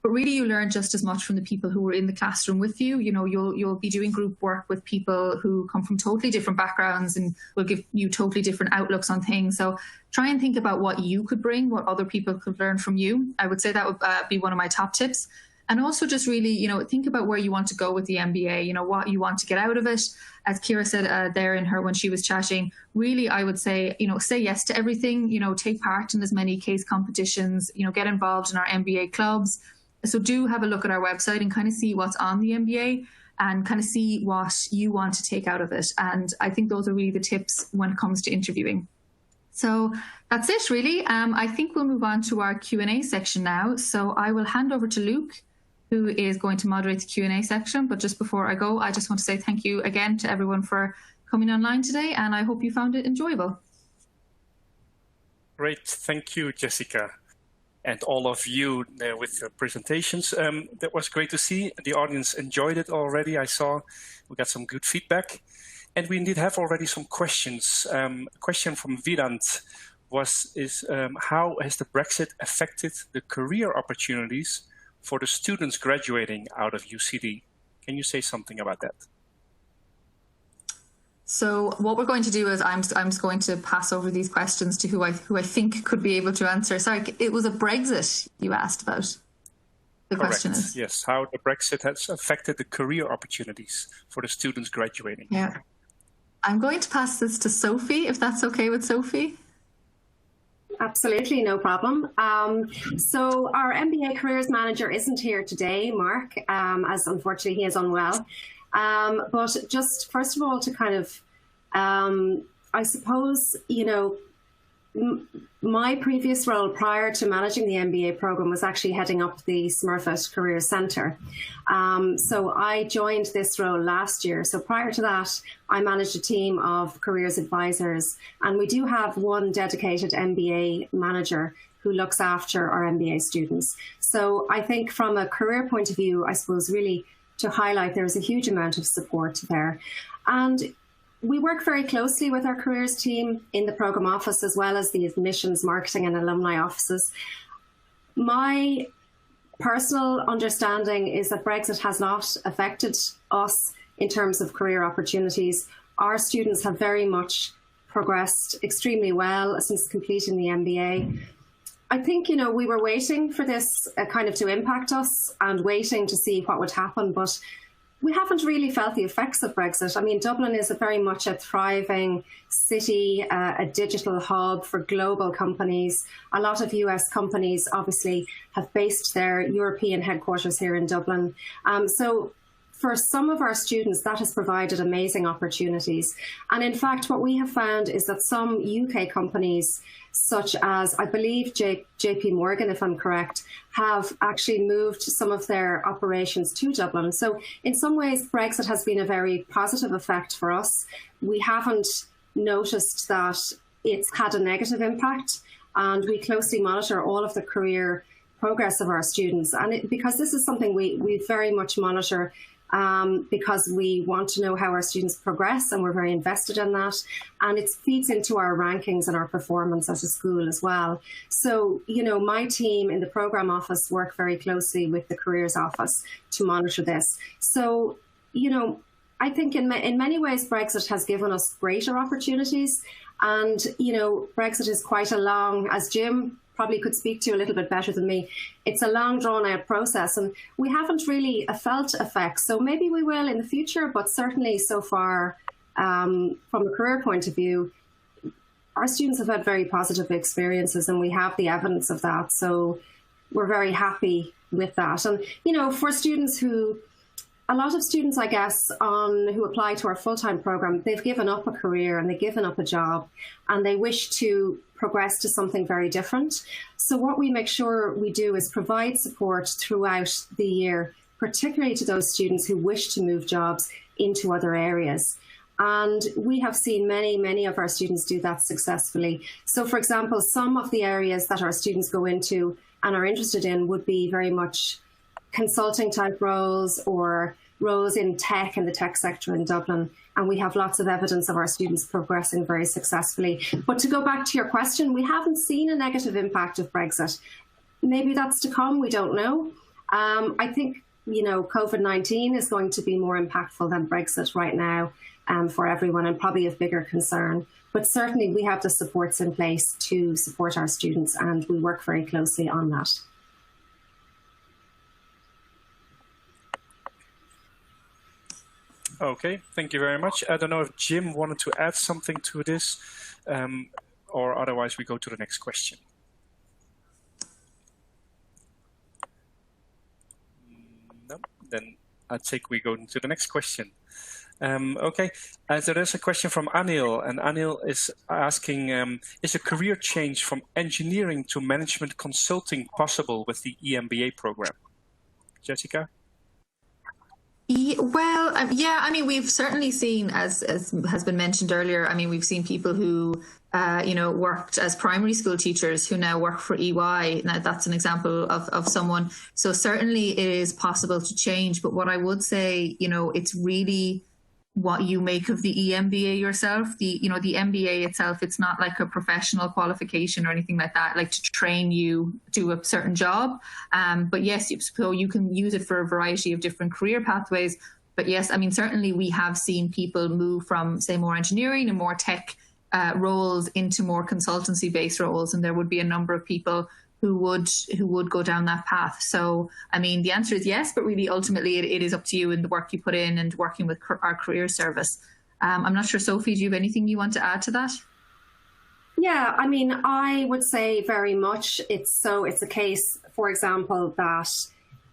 but really you learn just as much from the people who were in the classroom with you. You know, you'll be doing group work with people who come from totally different backgrounds and will give you totally different outlooks on things. So try and think about what you could bring, what other people could learn from you. I would say that would be one of my top tips. And also just really, you know, think about where you want to go with the MBA, you know, what you want to get out of it. As Kira said there in her when she was chatting, really, I would say, you know, say yes to everything, you know, take part in as many case competitions, you know, get involved in our MBA clubs. So do have a look at our website and kind of see what's on the MBA and kind of see what you want to take out of it. And I think those are really the tips when it comes to interviewing. So that's it, really. I think we'll move on to our Q&A section now. So I will hand over to Luke, who is going to moderate the Q&A section. But just before I go, I just want to say thank you again to everyone for coming online today, and I hope you found it enjoyable. Great, thank you, Jessica, and all of you there with your presentations. That was great to see. The audience enjoyed it already. I saw we got some good feedback, and we indeed have already some questions. A question from Vidant, is how has the Brexit affected the career opportunities for the students graduating out of UCD? Can you say something about that? So what we're going to do is I'm just going to pass over these questions to who I think could be able to answer. Sorry, it was a Brexit you asked about. The Correct. Question is, yes, how the Brexit has affected the career opportunities for the students graduating. Yeah, I'm going to pass this to Sophie, if that's okay with Sophie. Absolutely, no problem. So our MBA Careers Manager isn't here today, Mark, as unfortunately he is unwell. But just first of all, to kind of, I suppose, you know, my previous role prior to managing the MBA program was actually heading up the Smurfit Career Centre. So I joined this role last year. So prior to that, I managed a team of careers advisors, and we do have one dedicated MBA manager who looks after our MBA students. So I think from a career point of view, I suppose really to highlight there's a huge amount of support there. And we work very closely with our careers team in the program office, as well as the admissions, marketing and alumni offices. My personal understanding is that Brexit has not affected us in terms of career opportunities. Our students have very much progressed extremely well since completing the MBA. I think, you know, we were waiting for this kind of to impact us and waiting to see what would happen, but we haven't really felt the effects of Brexit. I mean, Dublin is very much a thriving city, a digital hub for global companies. A lot of US companies obviously have based their European headquarters here in Dublin. So for some of our students, that has provided amazing opportunities. And in fact, what we have found is that some UK companies, such as, I believe, JP Morgan, if I'm correct, have actually moved some of their operations to Dublin. So in some ways, Brexit has been a very positive effect for us. We haven't noticed that it's had a negative impact, and we closely monitor all of the career progress of our students. And because this is something we very much monitor, because we want to know how our students progress, and we're very invested in that. And it feeds into our rankings and our performance as a school as well. So, you know, my team in the program office work very closely with the careers office to monitor this. So, you know, I think in many ways, Brexit has given us greater opportunities. And, you know, Brexit is quite a long, as Jim probably could speak to a little bit better than me, it's a long drawn out process, and we haven't really felt effects. So maybe we will in the future, but certainly so far, from a career point of view, our students have had very positive experiences, and we have the evidence of that. So we're very happy with that. And, you know, for students who, a lot of students, I guess, who apply to our full-time program, they've given up a career and they've given up a job, and they wish to progress to something very different. So what we make sure we do is provide support throughout the year, particularly to those students who wish to move jobs into other areas. And we have seen many of our students do that successfully. So, for example, some of the areas that our students go into and are interested in would be very much consulting type roles or roles in tech and the tech sector in Dublin. And we have lots of evidence of our students progressing very successfully. But to go back to your question, we haven't seen a negative impact of Brexit. Maybe that's to come, we don't know. I think, you know, COVID-19 is going to be more impactful than Brexit right now for everyone, and probably of bigger concern. But certainly we have the supports in place to support our students, and we work very closely on that. Okay, thank you very much. I don't know if Jim wanted to add something to this, or otherwise we go to the next question. No, then I think we go into the next question. Okay, so there's a question from Anil, and Anil is asking, is a career change from engineering to management consulting possible with the EMBA program? Jessica? Well, yeah, I mean, we've certainly seen, as has been mentioned earlier, I mean, we've seen people who, you know, worked as primary school teachers who now work for EY. Now, that's an example of someone. So certainly it is possible to change. But what I would say, you know, it's really what you make of the EMBA yourself. The MBA itself, it's not like a professional qualification or anything like that, like to train you do a certain job. But yes, so you can use it for a variety of different career pathways. But yes, I mean, certainly we have seen people move from, say, more engineering and more tech roles into more consultancy-based roles, and there would be a number of people who would go down that path. So, I mean, the answer is yes, but really ultimately it is up to you and the work you put in and working with our career service. I'm not sure, Sophie, do you have anything you want to add to that? Yeah, I mean, I would say very much it's a case, for example, that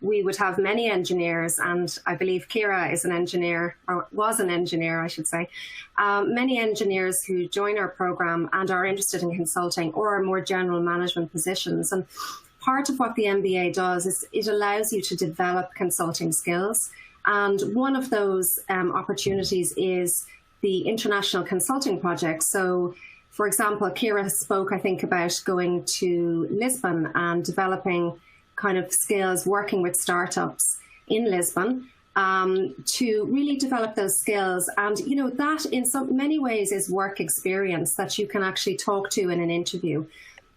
we would have many engineers, and I believe Kira is an engineer, or was an engineer, I should say. Many engineers who join our program and are interested in consulting or more general management positions. And part of what the MBA does is it allows you to develop consulting skills. And one of those opportunities is the International Consulting Project. So, for example, Kira spoke, I think, about going to Lisbon and developing kind of skills working with startups in Lisbon to really develop those skills. And, you know, that in many ways is work experience that you can actually talk to in an interview.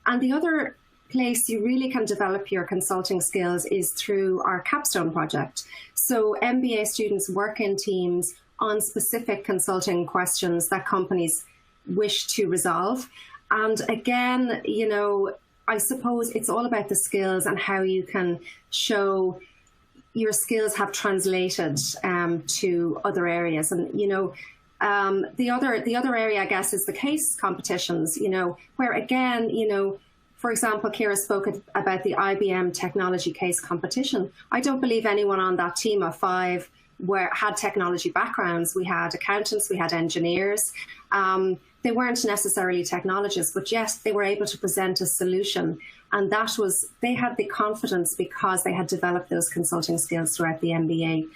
And the other place you really can develop your consulting skills is through our capstone project. So MBA students work in teams on specific consulting questions that companies wish to resolve. And again, you know, I suppose it's all about the skills and how you can show your skills have translated to other areas. And, you know, the other area, I guess, is the case competitions, you know, where again, you know, for example, Kira spoke about the IBM technology case competition. I don't believe anyone on that team of 5 had technology backgrounds. We had accountants, we had engineers. They weren't necessarily technologists, but yes, they were able to present a solution. And they had the confidence because they had developed those consulting skills throughout the MBA,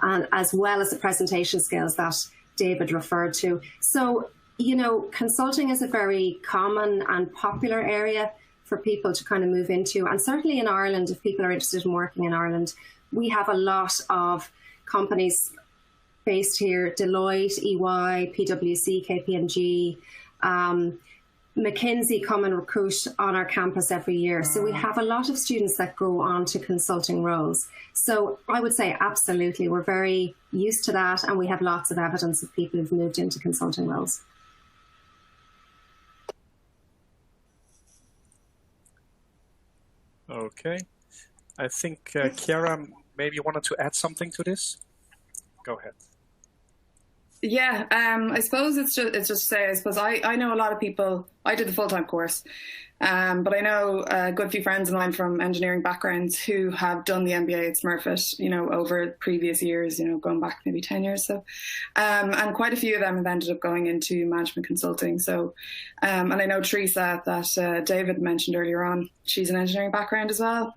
and as well as the presentation skills that David referred to. So, you know, consulting is a very common and popular area for people to kind of move into. And certainly in Ireland, if people are interested in working in Ireland, we have a lot of companies based here: Deloitte, EY, PwC, KPMG, McKinsey come and recruit on our campus every year. So we have a lot of students that go on to consulting roles. So I would say absolutely, we're very used to that, and we have lots of evidence of people who've moved into consulting roles. Okay. I think Chiara maybe wanted to add something to this. Go ahead. Yeah, I suppose it's just to say, I suppose I know a lot of people. I did the full-time course, but I know a good few friends of mine from engineering backgrounds who have done the MBA at Smurfit, you know, over previous years, you know, going back maybe 10 years. So, and quite a few of them have ended up going into management consulting. So, and I know Teresa that David mentioned earlier on, she's an engineering background as well.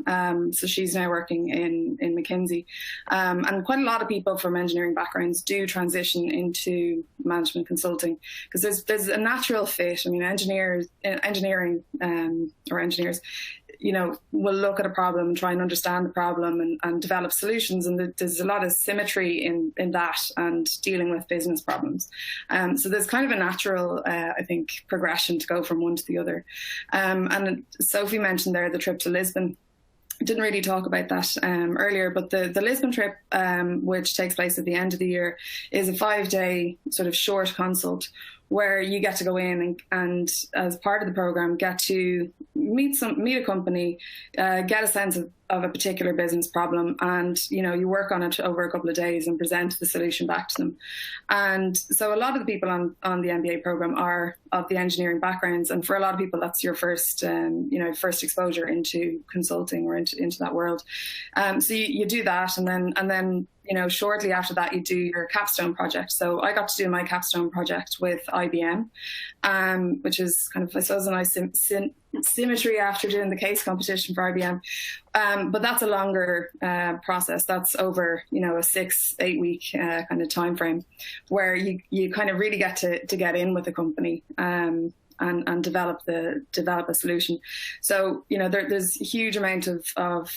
So she's now working in McKinsey. And quite a lot of people from engineering backgrounds do transition into management consulting because there's a natural fit. I mean, engineers, you know, will look at a problem and try and understand the problem and develop solutions. And there's a lot of symmetry in that and dealing with business problems. So there's kind of a natural, I think, progression to go from one to the other. And Sophie mentioned there the trip to Lisbon. Didn't really talk about that earlier, but the Lisbon trip, which takes place at the end of the year, is a 5-day sort of short consult where you get to go in and as part of the program, get to meet a company, get a sense of a particular business problem, and you know, you work on it over a couple of days and present the solution back to them. And so a lot of the people on the MBA program are of the engineering backgrounds, and for a lot of people that's your first first exposure into consulting or into that world. So you do that, and then you know, shortly after that, you do your capstone project. So I got to do my capstone project with IBM, which is kind of, I suppose, a nice symmetry after doing the case competition for IBM. But that's a longer process. That's over, you know, a 6-8 week kind of time frame where you kind of really get to get in with the company. and develop a solution. So, you know, there's a huge amount of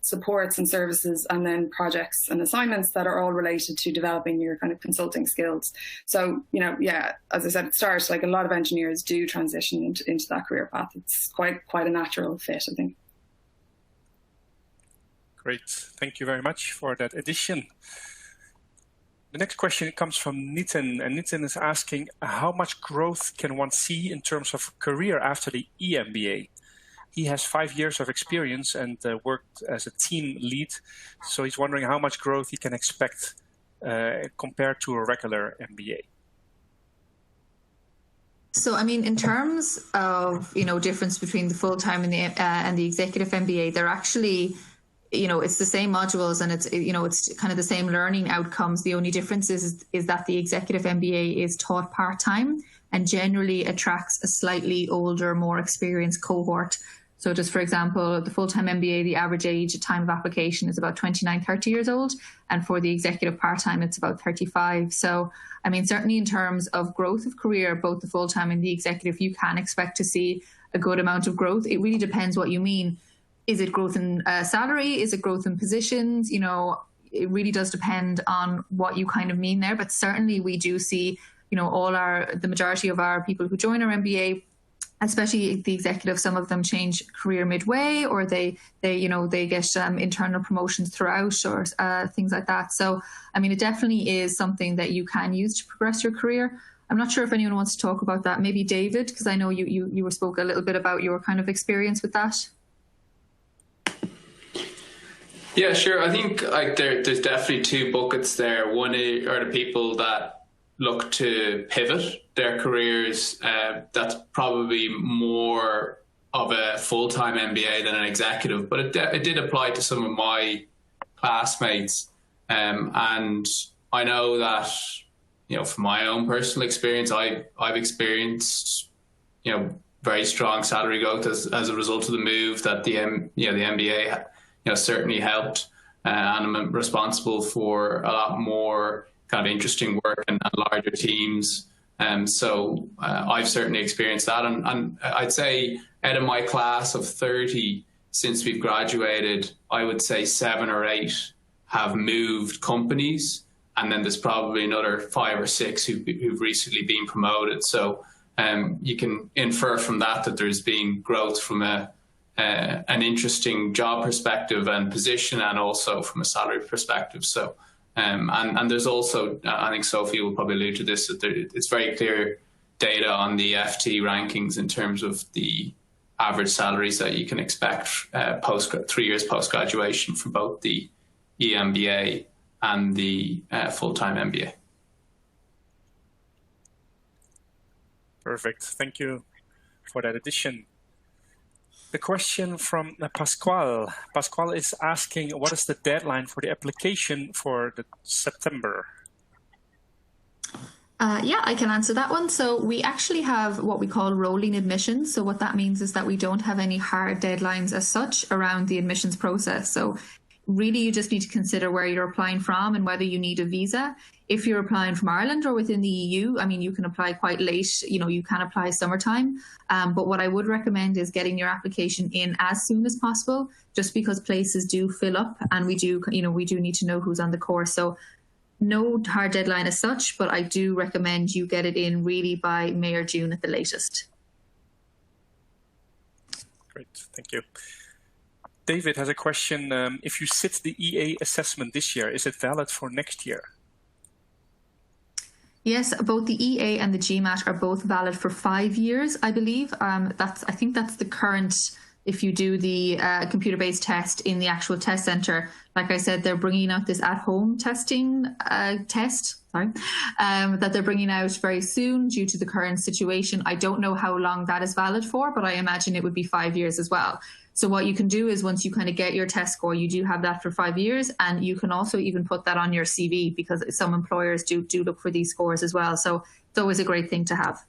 supports and services, and then projects and assignments that are all related to developing your kind of consulting skills. So, you know, yeah, as I said at the start, like a lot of engineers do transition into that career path. It's quite a natural fit, I think. Great. Thank you very much for that addition. The next question comes from Nitin, and Nitin is asking, how much growth can one see in terms of career after the EMBA? He has 5 years of experience and worked as a team lead, so he's wondering how much growth he can expect compared to a regular MBA. So, I mean, in terms of, you know, difference between the full-time and the executive MBA, they're actually, you know, it's the same modules, and it's, you know, it's kind of the same learning outcomes. The only difference is that the executive MBA is taught part-time and generally attracts a slightly older, more experienced cohort. So just for example, the full-time MBA, the average age at time of application is about 29, 30 years old. And for the executive part-time, it's about 35. So, I mean, certainly in terms of growth of career, both the full-time and the executive, you can expect to see a good amount of growth. It really depends what you mean. Is it growth in salary? Is it growth in positions? You know, it really does depend on what you kind of mean there. But certainly we do see, you know, the majority of our people who join our MBA, especially the executive, some of them change career midway, or they get internal promotions throughout, or things like that. So, I mean, it definitely is something that you can use to progress your career. I'm not sure if anyone wants to talk about that. Maybe David, because I know you spoke a little bit about your kind of experience with that. Yeah, sure. I think like there's definitely two buckets there. One are the people that look to pivot their careers. That's probably more of a full-time MBA than an executive, but it did apply to some of my classmates. And I know that, you know, from my own personal experience, I've experienced, you know, very strong salary growth as a result of the move that the MBA certainly helped, and I'm responsible for a lot more kind of interesting work and larger teams. So I've certainly experienced that. And I'd say out of my class of 30, since we've graduated, I would say 7 or 8 have moved companies. And then there's probably another 5 or 6 who've recently been promoted. So you can infer from that there's been growth from an interesting job perspective and position, and also from a salary perspective. So, and there's also, I think Sophie will probably allude to this, that it's very clear data on the FT rankings in terms of the average salaries that you can expect 3 years post-graduation for both the EMBA and the full-time MBA. Perfect. Thank you for that addition. The question from Pasquale. Pasquale is asking, what is the deadline for the application for the September? Yeah, I can answer that one. So we actually have what we call rolling admissions. So what that means is that we don't have any hard deadlines as such around the admissions process. So really, you just need to consider where you're applying from and whether you need a visa. If you're applying from Ireland or within the EU, I mean, you can apply quite late, you know, you can apply summertime. But what I would recommend is getting your application in as soon as possible, just because places do fill up, and we do need to know who's on the course. So no hard deadline as such, but I do recommend you get it in really by May or June at the latest. Great, thank you. David has a question. If you sit the EA assessment this year, is it valid for next year? Yes, both the EA and the GMAT are both valid for 5 years, I believe. I think that's the current, if you do the computer-based test in the actual test center. Like I said, they're bringing out this at-home testing that they're bringing out very soon due to the current situation. I don't know how long that is valid for, but I imagine it would be 5 years as well. So what you can do is, once you kind of get your test score, you do have that for 5 years, and you can also even put that on your CV, because some employers do look for these scores as well. So it's always a great thing to have.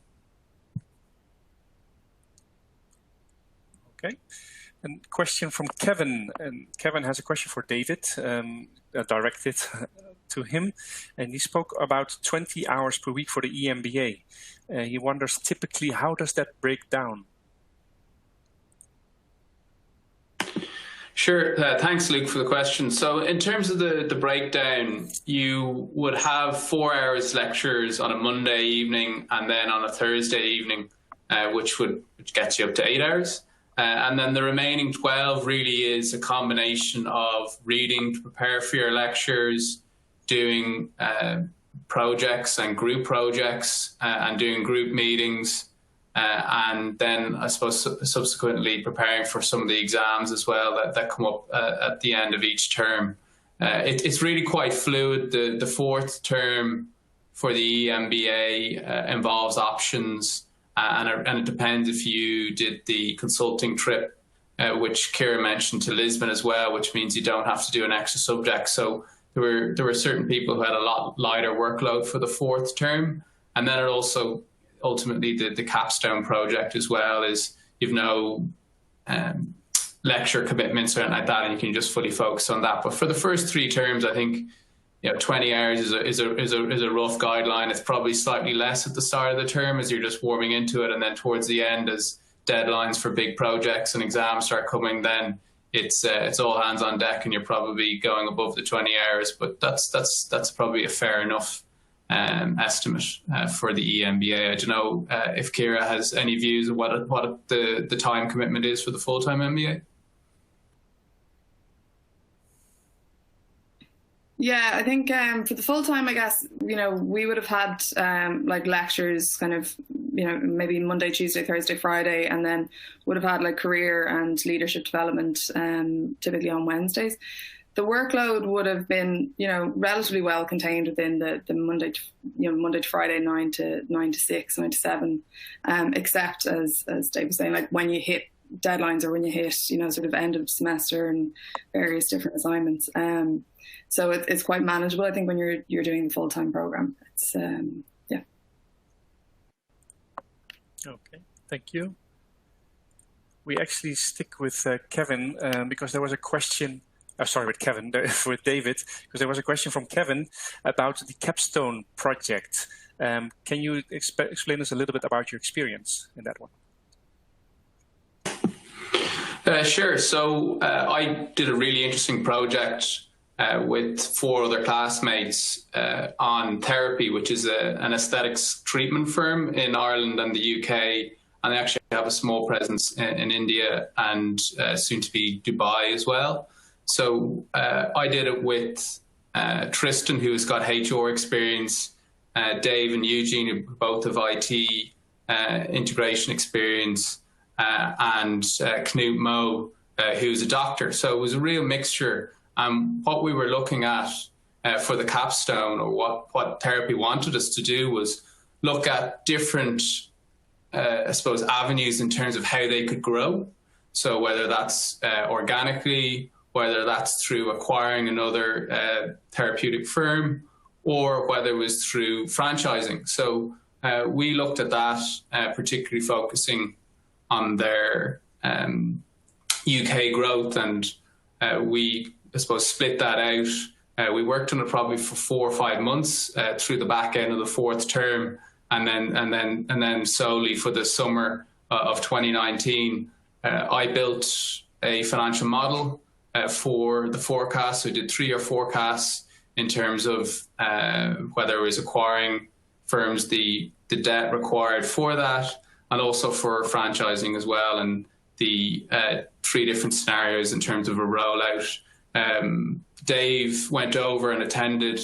Okay. And question from Kevin. And Kevin has a question for David, directed to him. And he spoke about 20 hours per week for the EMBA. He wonders typically, how does that break down? Sure. Thanks, Luke, for the question. So in terms of the breakdown, you would have 4 hours lectures on a Monday evening and then on a Thursday evening, which gets you up to 8 hours. And then the remaining 12 really is a combination of reading to prepare for your lectures, doing projects and group projects, and doing group meetings, and then I suppose subsequently preparing for some of the exams as well that come up at the end of each term. It's really quite fluid. The fourth term for the EMBA involves options, and it depends if you did the consulting trip, which Ciara mentioned, to Lisbon as well, which means you don't have to do an extra subject. So there were certain people who had a lot lighter workload for the fourth term, and then it also ultimately the capstone project as well is you've no lecture commitments or anything like that, and you can just fully focus on that. But for the first 3 terms, I think 20 hours is a rough guideline. It's probably slightly less at the start of the term as you're just warming into it, and then towards the end, as deadlines for big projects and exams start coming, then it's all hands on deck, and you're probably going above the 20 hours. But that's probably a fair enough estimate for the EMBA. I don't know if Ciara has any views of what the time commitment is for the full-time MBA. Yeah, I think for the full-time, I guess, we would have had like lectures kind of, maybe Monday, Tuesday, Thursday, Friday, and then would have had like career and leadership development typically on Wednesdays. The workload would have been, relatively well contained within the Monday to Friday, 9 to 6, 9 to 7, except as Dave was saying, like when you hit deadlines or when you hit, sort of end of semester and various different assignments. So it's quite manageable, I think, when you're doing the full-time program. It's yeah. Okay, thank you. We actually stick with Kevin because there was a question. With David, because there was a question from Kevin about the capstone project. Can you explain us a little bit about your experience in that one? Sure. So I did a really interesting project with 4 other classmates on Therapy, which is an aesthetics treatment firm in Ireland and the UK. And they actually have a small presence in India and soon to be Dubai as well. So I did it with Tristan, who's got HR experience, Dave and Eugene, who both have IT integration experience, and Knut Mo, who's a doctor. So it was a real mixture. What we were looking at for the capstone, or what Therapy wanted us to do, was look at different, I suppose, avenues in terms of how they could grow. So whether that's organically, whether that's through acquiring another therapeutic firm, or whether it was through franchising. So we looked at that, particularly focusing on their UK growth, and we, I suppose, split that out. We worked on it probably for 4 or 5 months through the back end of the 4th term, and then solely for the summer of 2019, I built a financial model for the forecast. We did 3-year forecasts in terms of whether it was acquiring firms, the debt required for that, and also for franchising as well, and the 3 different scenarios in terms of a rollout. Dave went over and attended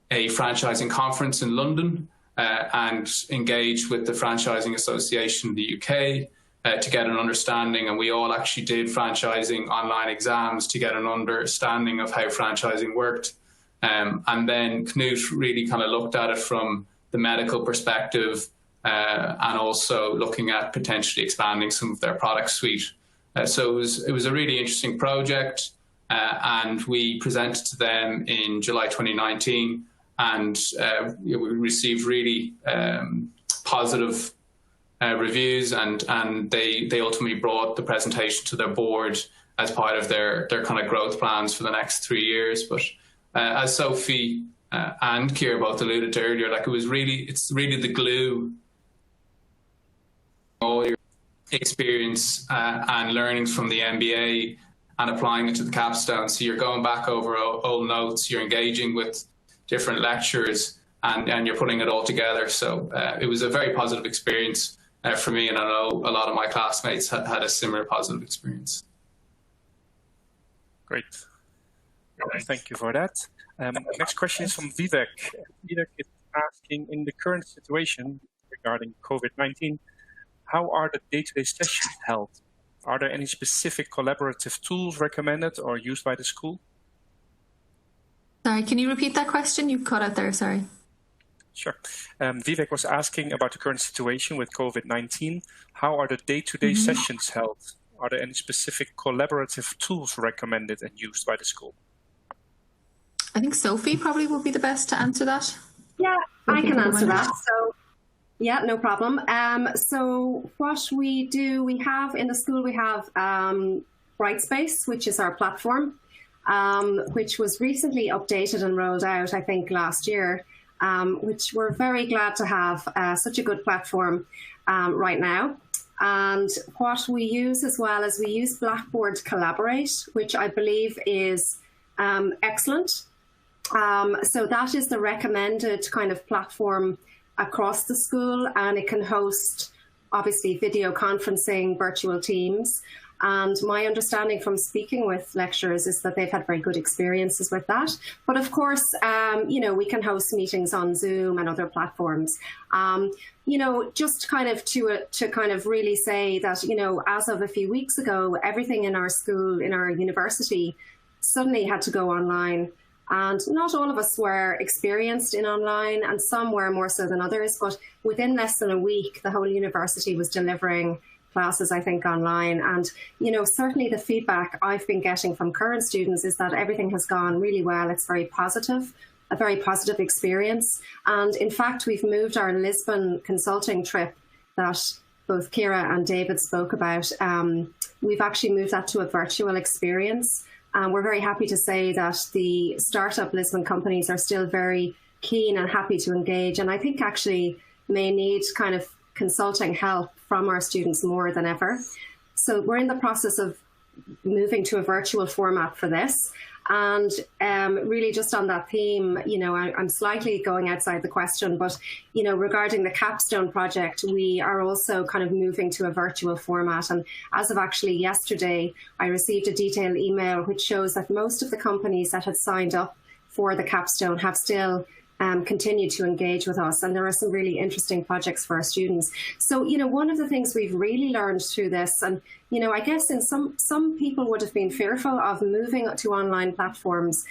a franchising conference in London and engaged with the Franchising Association in the UK to get an understanding, and we all actually did franchising online exams to get an understanding of how franchising worked. And then Knut really kind of looked at it from the medical perspective, and also looking at potentially expanding some of their product suite. So it was a really interesting project, and we presented to them in July 2019, and we received really positive reviews, and they ultimately brought the presentation to their board as part of their kind of growth plans for the next 3 years. But as Sophie and Ciara both alluded to earlier, like it's really the glue, all your experience and learnings from the MBA and applying it to the capstone. So you're going back over old notes, you're engaging with different lecturers, and you're putting it all together. So it was a very positive experience for me, and I know a lot of my classmates had a similar positive experience. Great. Thank you for that. Next question is from Vivek. Vivek is asking, in the current situation regarding COVID-19, how are the day-to-day sessions held? Are there any specific collaborative tools recommended or used by the school? Sorry, can you repeat that question? You cut out there, sorry. Sure. Vivek was asking about the current situation with COVID-19. How are the day-to-day sessions held? Are there any specific collaborative tools recommended and used by the school? I think Sophie probably would be the best to answer that. Yeah, I can answer that. So, yeah, no problem. So what we do, we have in the school, we have Brightspace, which is our platform, which was recently updated and rolled out, I think, last year, which we're very glad to have such a good platform right now. And what we use as well is we use Blackboard Collaborate, which I believe is excellent. So that is the recommended kind of platform across the school, and it can host obviously video conferencing, virtual teams. And my understanding from speaking with lecturers is that they've had very good experiences with that. But of course, you know, we can host meetings on Zoom and other platforms. You know, just kind of to kind of really say that, you know, as of a few weeks ago, everything in our school, in our university, suddenly had to go online. And not all of us were experienced in online, and some were more so than others. But within less than a week, the whole university was delivering classes, I think, online. And, you know, certainly the feedback I've been getting from current students is that everything has gone really well. It's very positive, a very positive experience. And in fact, we've moved our Lisbon consulting trip that both Ciara and David spoke about. We've actually moved that to a virtual experience. We're very happy to say that the startup Lisbon companies are still very keen and happy to engage, and I think actually may need kind of consulting help from our students more than ever. So we're in the process of moving to a virtual format for this. And really just on that theme, you know, I'm slightly going outside the question, but, you know, regarding the capstone project, we are also kind of moving to a virtual format. And as of actually yesterday, I received a detailed email which shows that most of the companies that had signed up for the capstone have still continue to engage with us, and there are some really interesting projects for our students. So, you know, one of the things we've really learned through this, and, you know, I guess in some people would have been fearful of moving to online platforms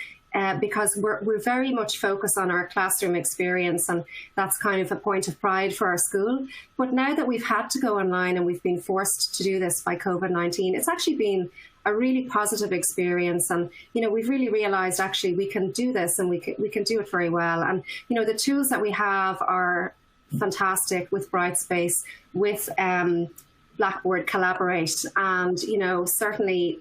because we're very much focused on our classroom experience, and that's kind of a point of pride for our school. But now that we've had to go online and we've been forced to do this by COVID-19, it's actually been a really positive experience. And, you know, we've really realized actually we can do this, and we can do it very well. And, you know, the tools that we have are fantastic with Brightspace, with Blackboard Collaborate. And, you know, certainly,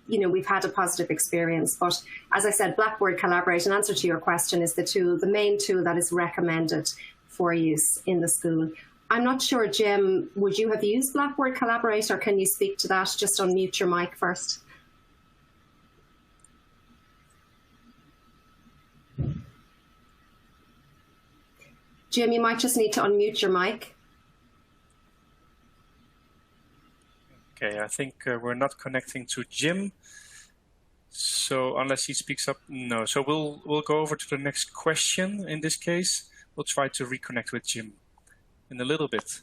you know, we've had a positive experience. But as I said, Blackboard Collaborate, in answer to your question, is the main tool that is recommended for use in the school. I'm not sure, Jim, would you have used Blackboard Collaborate, or can you speak to that? Just unmute your mic first. Jim, you might just need to unmute your mic. Okay, I think we're not connecting to Jim. So unless he speaks up, no. So we'll go over to the next question. In this case, we'll try to reconnect with Jim in a little bit.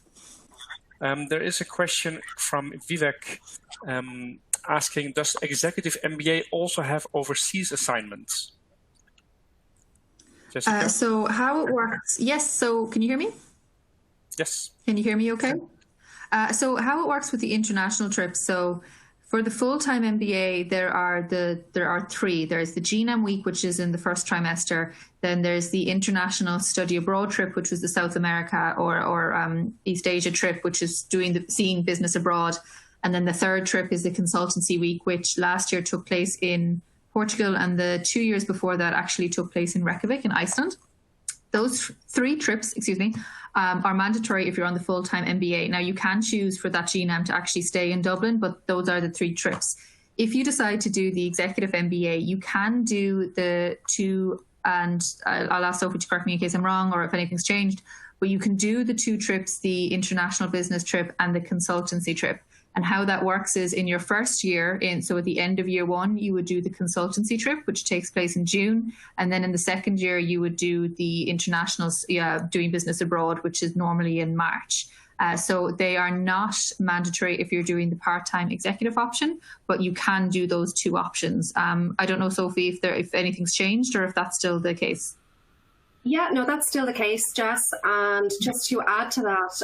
There is a question from Vivek asking, does Executive MBA also have overseas assignments? Jessica? So how it works, yes, so can you hear me? Yes. Can you hear me okay? So how it works with the international trips, so For the full-time MBA, there are three. There's the GNAM week, which is in the first trimester. Then there's the international study abroad trip, which was the South America or East Asia trip, which is seeing business abroad. And then the third trip is the consultancy week, which last year took place in Portugal, and the 2 years before that actually took place in Reykjavik in Iceland. Those three trips, are mandatory if you're on the full-time MBA. Now, you can choose for that GNAM to actually stay in Dublin, but those are the three trips. If you decide to do the executive MBA, you can do the two, and I'll ask Sophie to correct me in case I'm wrong or if anything's changed, but you can do the two trips, the international business trip and the consultancy trip. And how that works is in your first year, so at the end of year one, you would do the consultancy trip, which takes place in June. And then in the second year, you would do the international doing business abroad, which is normally in March. So they are not mandatory if you're doing the part-time executive option, but you can do those two options. I don't know, Sophie, if anything's changed or if that's still the case. Yeah, no, that's still the case, Jess. And just to add to that,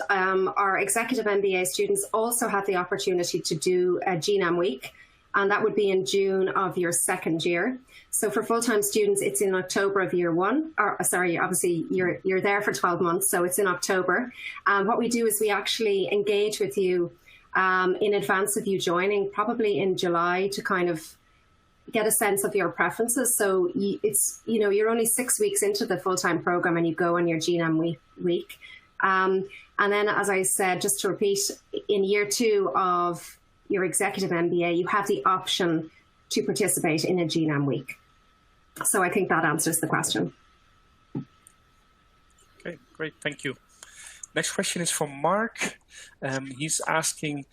our executive MBA students also have the opportunity to do a GNAM week, and that would be in June of your second year. So for full-time students, it's in October of year one. Obviously you're there for 12 months, so it's in October. What we do is we actually engage with you in advance of you joining, probably in July, to kind of get a sense of your preferences. So you're only 6 weeks into the full-time program and you go on your GNAM week. And then, as I said, just to repeat, in year two of your executive MBA, you have the option to participate in a GNAM week. So I think that answers the question. Okay, great. Thank you. Next question is from Mark. He's asking,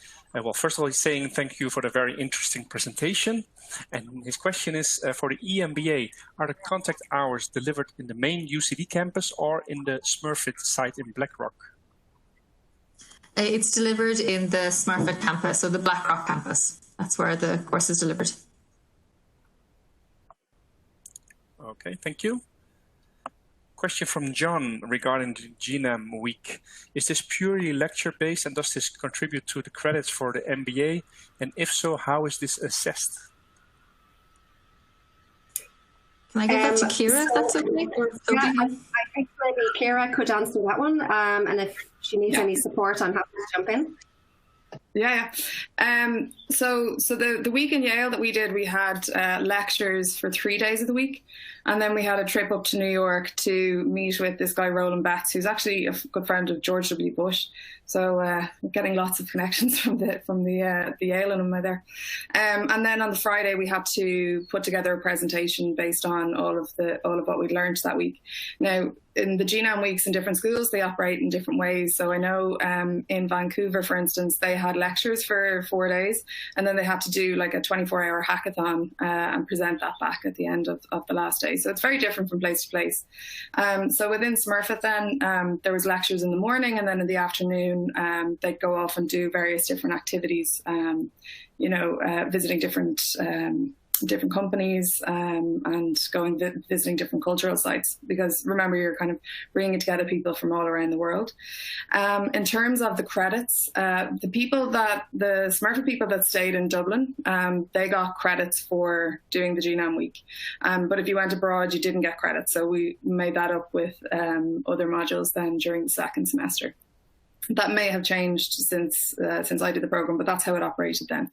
first of all, he's saying thank you for the very interesting presentation. And his question is, for the EMBA, are the contact hours delivered in the main UCD campus or in the Smurfit site in Blackrock? It's delivered in the Smurfit campus, so the Blackrock campus. That's where the course is delivered. Okay, thank you. Question from John regarding the GNAM week. Is this purely lecture-based and does this contribute to the credits for the MBA? And if so, how is this assessed? Can I give that to Kira, if that's okay? Yeah, I think maybe Kira could answer that one. And if she needs any support, I'm happy to jump in. Yeah. So the week in Yale that we did, we had lectures for 3 days of the week. And then we had a trip up to New York to meet with this guy, Roland Betts, who's actually a good friend of George W. Bush. So we're getting lots of connections from the Yale alumni there. And then on the Friday, we had to put together a presentation based on all of what we'd learned that week. Now, in the GNAM weeks in different schools, they operate in different ways. So I know in Vancouver, for instance, they had lectures for 4 days, and then they had to do like a 24-hour hackathon and present that back at the end of the last day. So it's very different from place to place. So within Smurfit then, there was lectures in the morning, and then in the afternoon, they'd go off and do various different activities, visiting different companies and visiting different cultural sites, because remember, you're kind of bringing together people from all around the world. In terms of the credits, the Smurfit people that stayed in Dublin, they got credits for doing the GNAM week. But if you went abroad, you didn't get credits. So we made that up with other modules then during the second semester. That may have changed since I did the program, but that's how it operated then.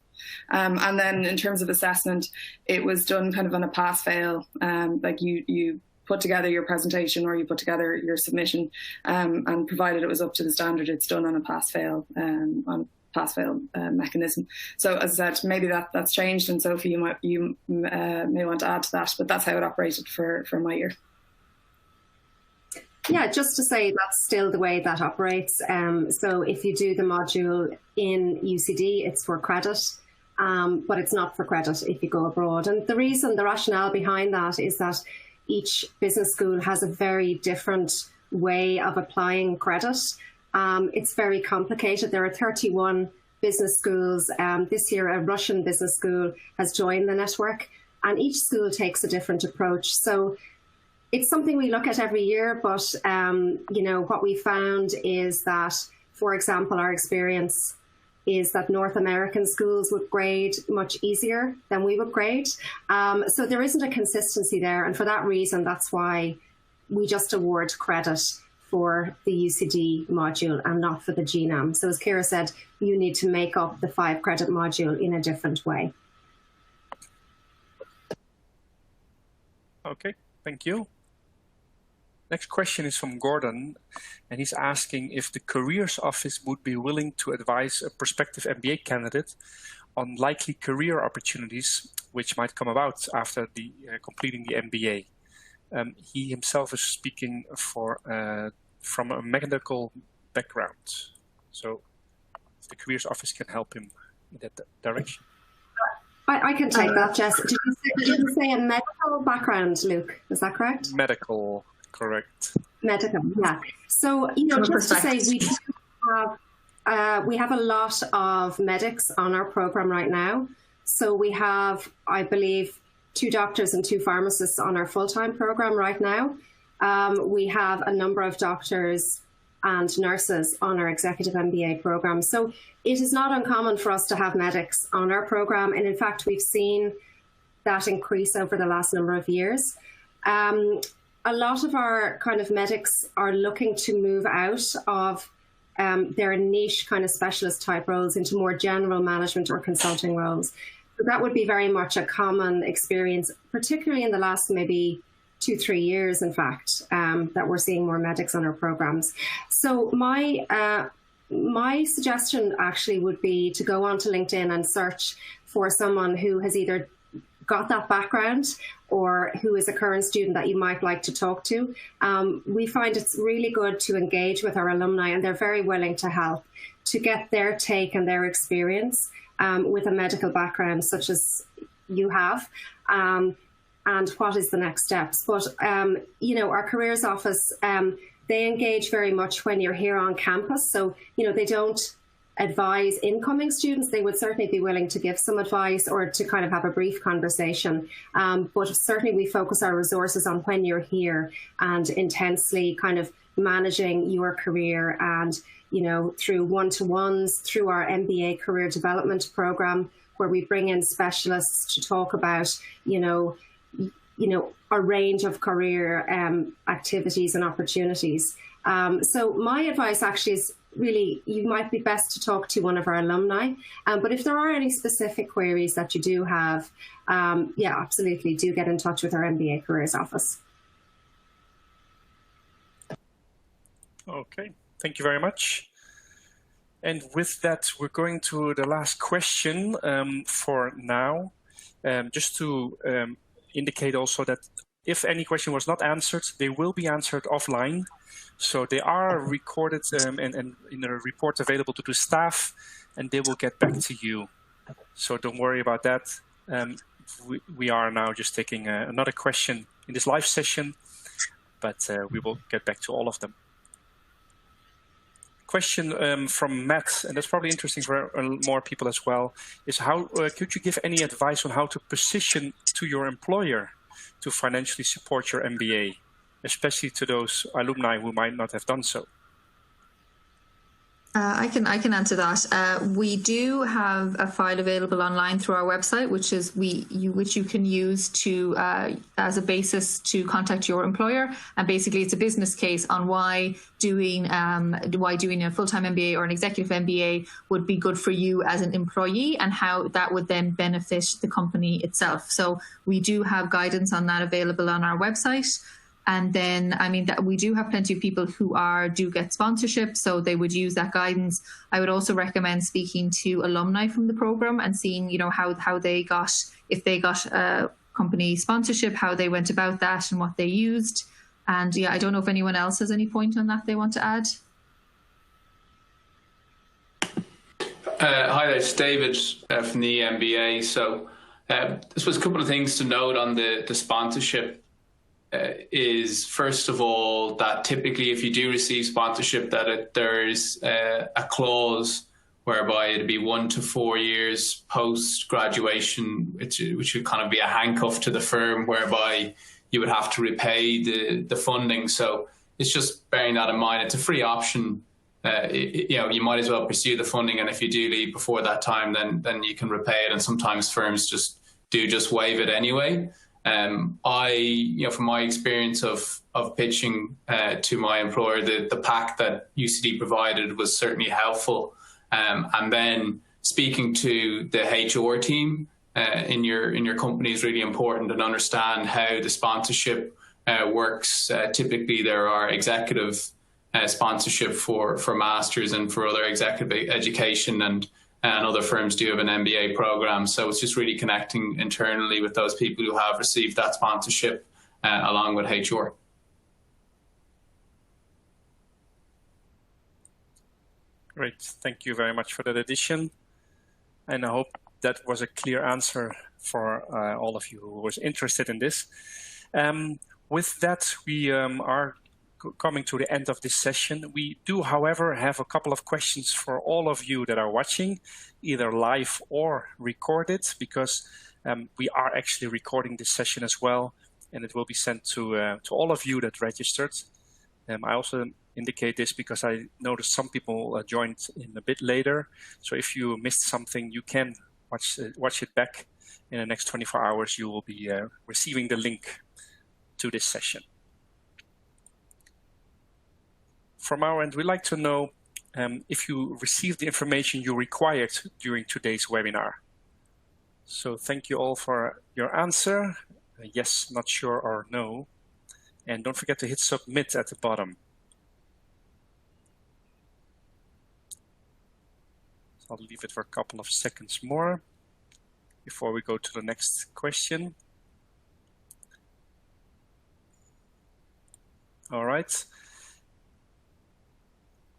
And then in terms of assessment, it was done kind of on a pass-fail. Like you put together your presentation or you put together your submission, and provided it was up to the standard, it's done on a pass-fail mechanism. So as I said, maybe that's changed, and Sophie, you may want to add to that, but that's how it operated for my year. Yeah, just to say that's still the way that operates. So if you do the module in UCD, it's for credit, but it's not for credit if you go abroad. And the rationale behind that is that each business school has a very different way of applying credit. It's very complicated. There are 31 business schools. This year, a Russian business school has joined the network, and each school takes a different approach. So it's something we look at every year, but what we found is that, for example, our experience is that North American schools would grade much easier than we would grade. So there isn't a consistency there. And for that reason, that's why we just award credit for the UCD module and not for the GNAM. So as Ciara said, you need to make up the 5-credit module in a different way. Okay, thank you. Next question is from Gordon, and he's asking if the Careers Office would be willing to advise a prospective MBA candidate on likely career opportunities which might come about after the completing the MBA. He himself is speaking from a medical background, so if the Careers Office can help him in that direction. I can take that, Jess. Did you say a medical background, Luke? Is that correct? Medical. Correct. Medical, yeah. So, just to say, we have a lot of medics on our program right now. So we have, I believe, 2 doctors and 2 pharmacists on our full-time program right now. We have a number of doctors and nurses on our executive MBA program. So it is not uncommon for us to have medics on our program. And in fact, we've seen that increase over the last number of years. A lot of our kind of medics are looking to move out of their niche kind of specialist type roles into more general management or consulting roles. So that would be very much a common experience, particularly in the last maybe 2-3 years, in fact, that we're seeing more medics on our programs. So my suggestion actually would be to go onto LinkedIn and search for someone who has either got that background or who is a current student that you might like to talk to. We find it's really good to engage with our alumni, and they're very willing to help to get their take and their experience with a medical background such as you have, and what is the next steps. But, our careers office, they engage very much when you're here on campus. So, they don't advise incoming students. They would certainly be willing to give some advice or to kind of have a brief conversation. But certainly we focus our resources on when you're here and intensely kind of managing your career and, through one-to-ones, through our MBA career development program, where we bring in specialists to talk about, a range of career activities and opportunities. So my advice actually is really, you might be best to talk to one of our alumni. But if there are any specific queries that you do have, absolutely do get in touch with our MBA Careers Office. Okay, thank you very much. And with that, we're going to the last question for now. Just to indicate also that if any question was not answered, they will be answered offline. So they are recorded and in a report available to the staff, and they will get back to you. So don't worry about that. We are now just taking another question in this live session, but we will get back to all of them. Question from Matt, and that's probably interesting for more people as well, is how could you give any advice on how to position to your employer to financially support your MBA, especially to those alumni who might not have done so? I can answer that. We do have a file available online through our website, which you can use to as a basis to contact your employer. And basically, it's a business case on why doing a full-time MBA or an executive MBA would be good for you as an employee, and how that would then benefit the company itself. So we do have guidance on that available on our website. And then, that we do have plenty of people who do get sponsorship, so they would use that guidance. I would also recommend speaking to alumni from the program and seeing, how they got, if they got a company sponsorship, how they went about that and what they used. And I don't know if anyone else has any point on that they want to add. Hi there, it's David from the MBA. So I suppose a couple of things to note on the sponsorship. Is first of all that typically if you do receive sponsorship that there's a clause whereby it'd be 1 to 4 years post graduation, which would kind of be a handcuff to the firm whereby you would have to repay the funding. So it's just bearing that in mind. It's a free option you might as well pursue the funding, and if you do leave before that time, then you can repay it. And sometimes firms just waive it anyway. From my experience of pitching to my employer, the pack that UCD provided was certainly helpful. And then speaking to the HR team in your company is really important, and understand how the sponsorship works. Typically, there are executive sponsorship for masters and for other executive education, and other firms do have an MBA program. So it's just really connecting internally with those people who have received that sponsorship along with HR. Great. Thank you very much for that addition. And I hope that was a clear answer for all of you who was interested in this. With that, we are coming to the end of this session. We do, however, have a couple of questions for all of you that are watching, either live or recorded, because we are actually recording this session as well, and it will be sent to all of you that registered. I also indicate this because I noticed some people joined in a bit later. So if you missed something, you can watch it back. In the next 24 hours, you will be receiving the link to this session. From our end, we'd like to know if you received the information you required during today's webinar. So thank you all for your answer. Yes, not sure, or no. And don't forget to hit submit at the bottom. So I'll leave it for a couple of seconds more before we go to the next question. All right.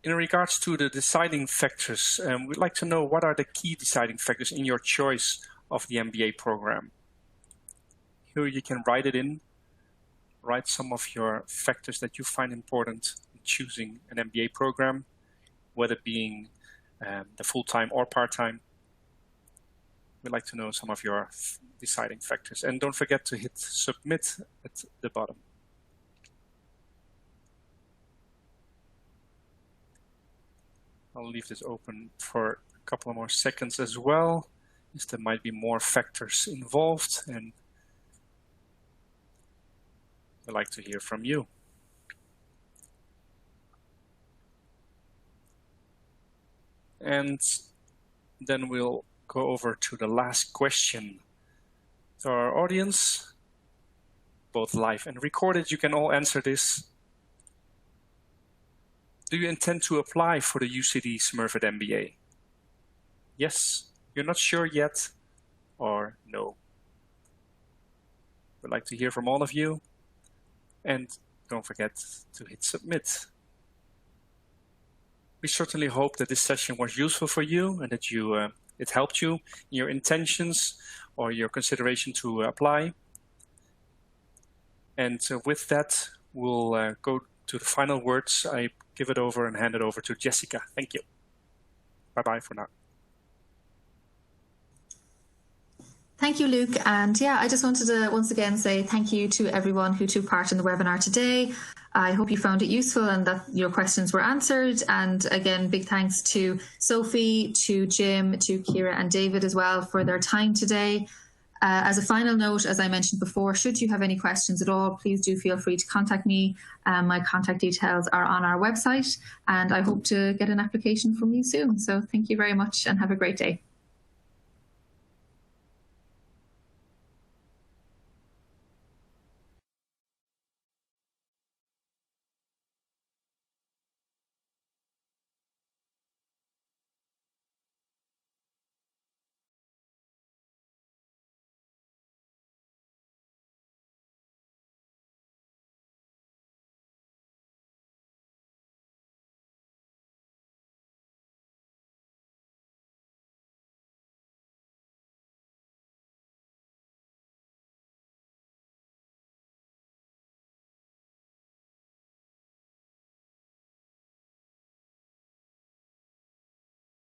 In regards to the deciding factors, we'd like to know what are the key deciding factors in your choice of the MBA program. Here you can write it in. Write some of your factors that you find important in choosing an MBA program, whether being the full-time or part-time. We'd like to know some of your deciding factors. And don't forget to hit submit at the bottom. I'll leave this open for a couple of more seconds as well, as there might be more factors involved, and I'd like to hear from you. And then we'll go over to the last question. To our audience, both live and recorded, you can all answer this. Do you intend to apply for the UCD Smurfit MBA? Yes, you're not sure yet, or no? We'd like to hear from all of you. And don't forget to hit submit. We certainly hope that this session was useful for you and that it helped you in your intentions or your consideration to apply. And with that, we'll go to the final words. I give it over and hand it over to Jessica. Thank you. Bye-bye for now. Thank you, Luke. And yeah, I just wanted to once again say thank you to everyone who took part in the webinar today. I hope you found it useful and that your questions were answered. And again, big thanks to Sophie, to Jim, to Kira and David as well for their time today. As a final note, as I mentioned before, should you have any questions at all, please do feel free to contact me. My contact details are on our website, and I hope to get an application from you soon. So thank you very much and have a great day.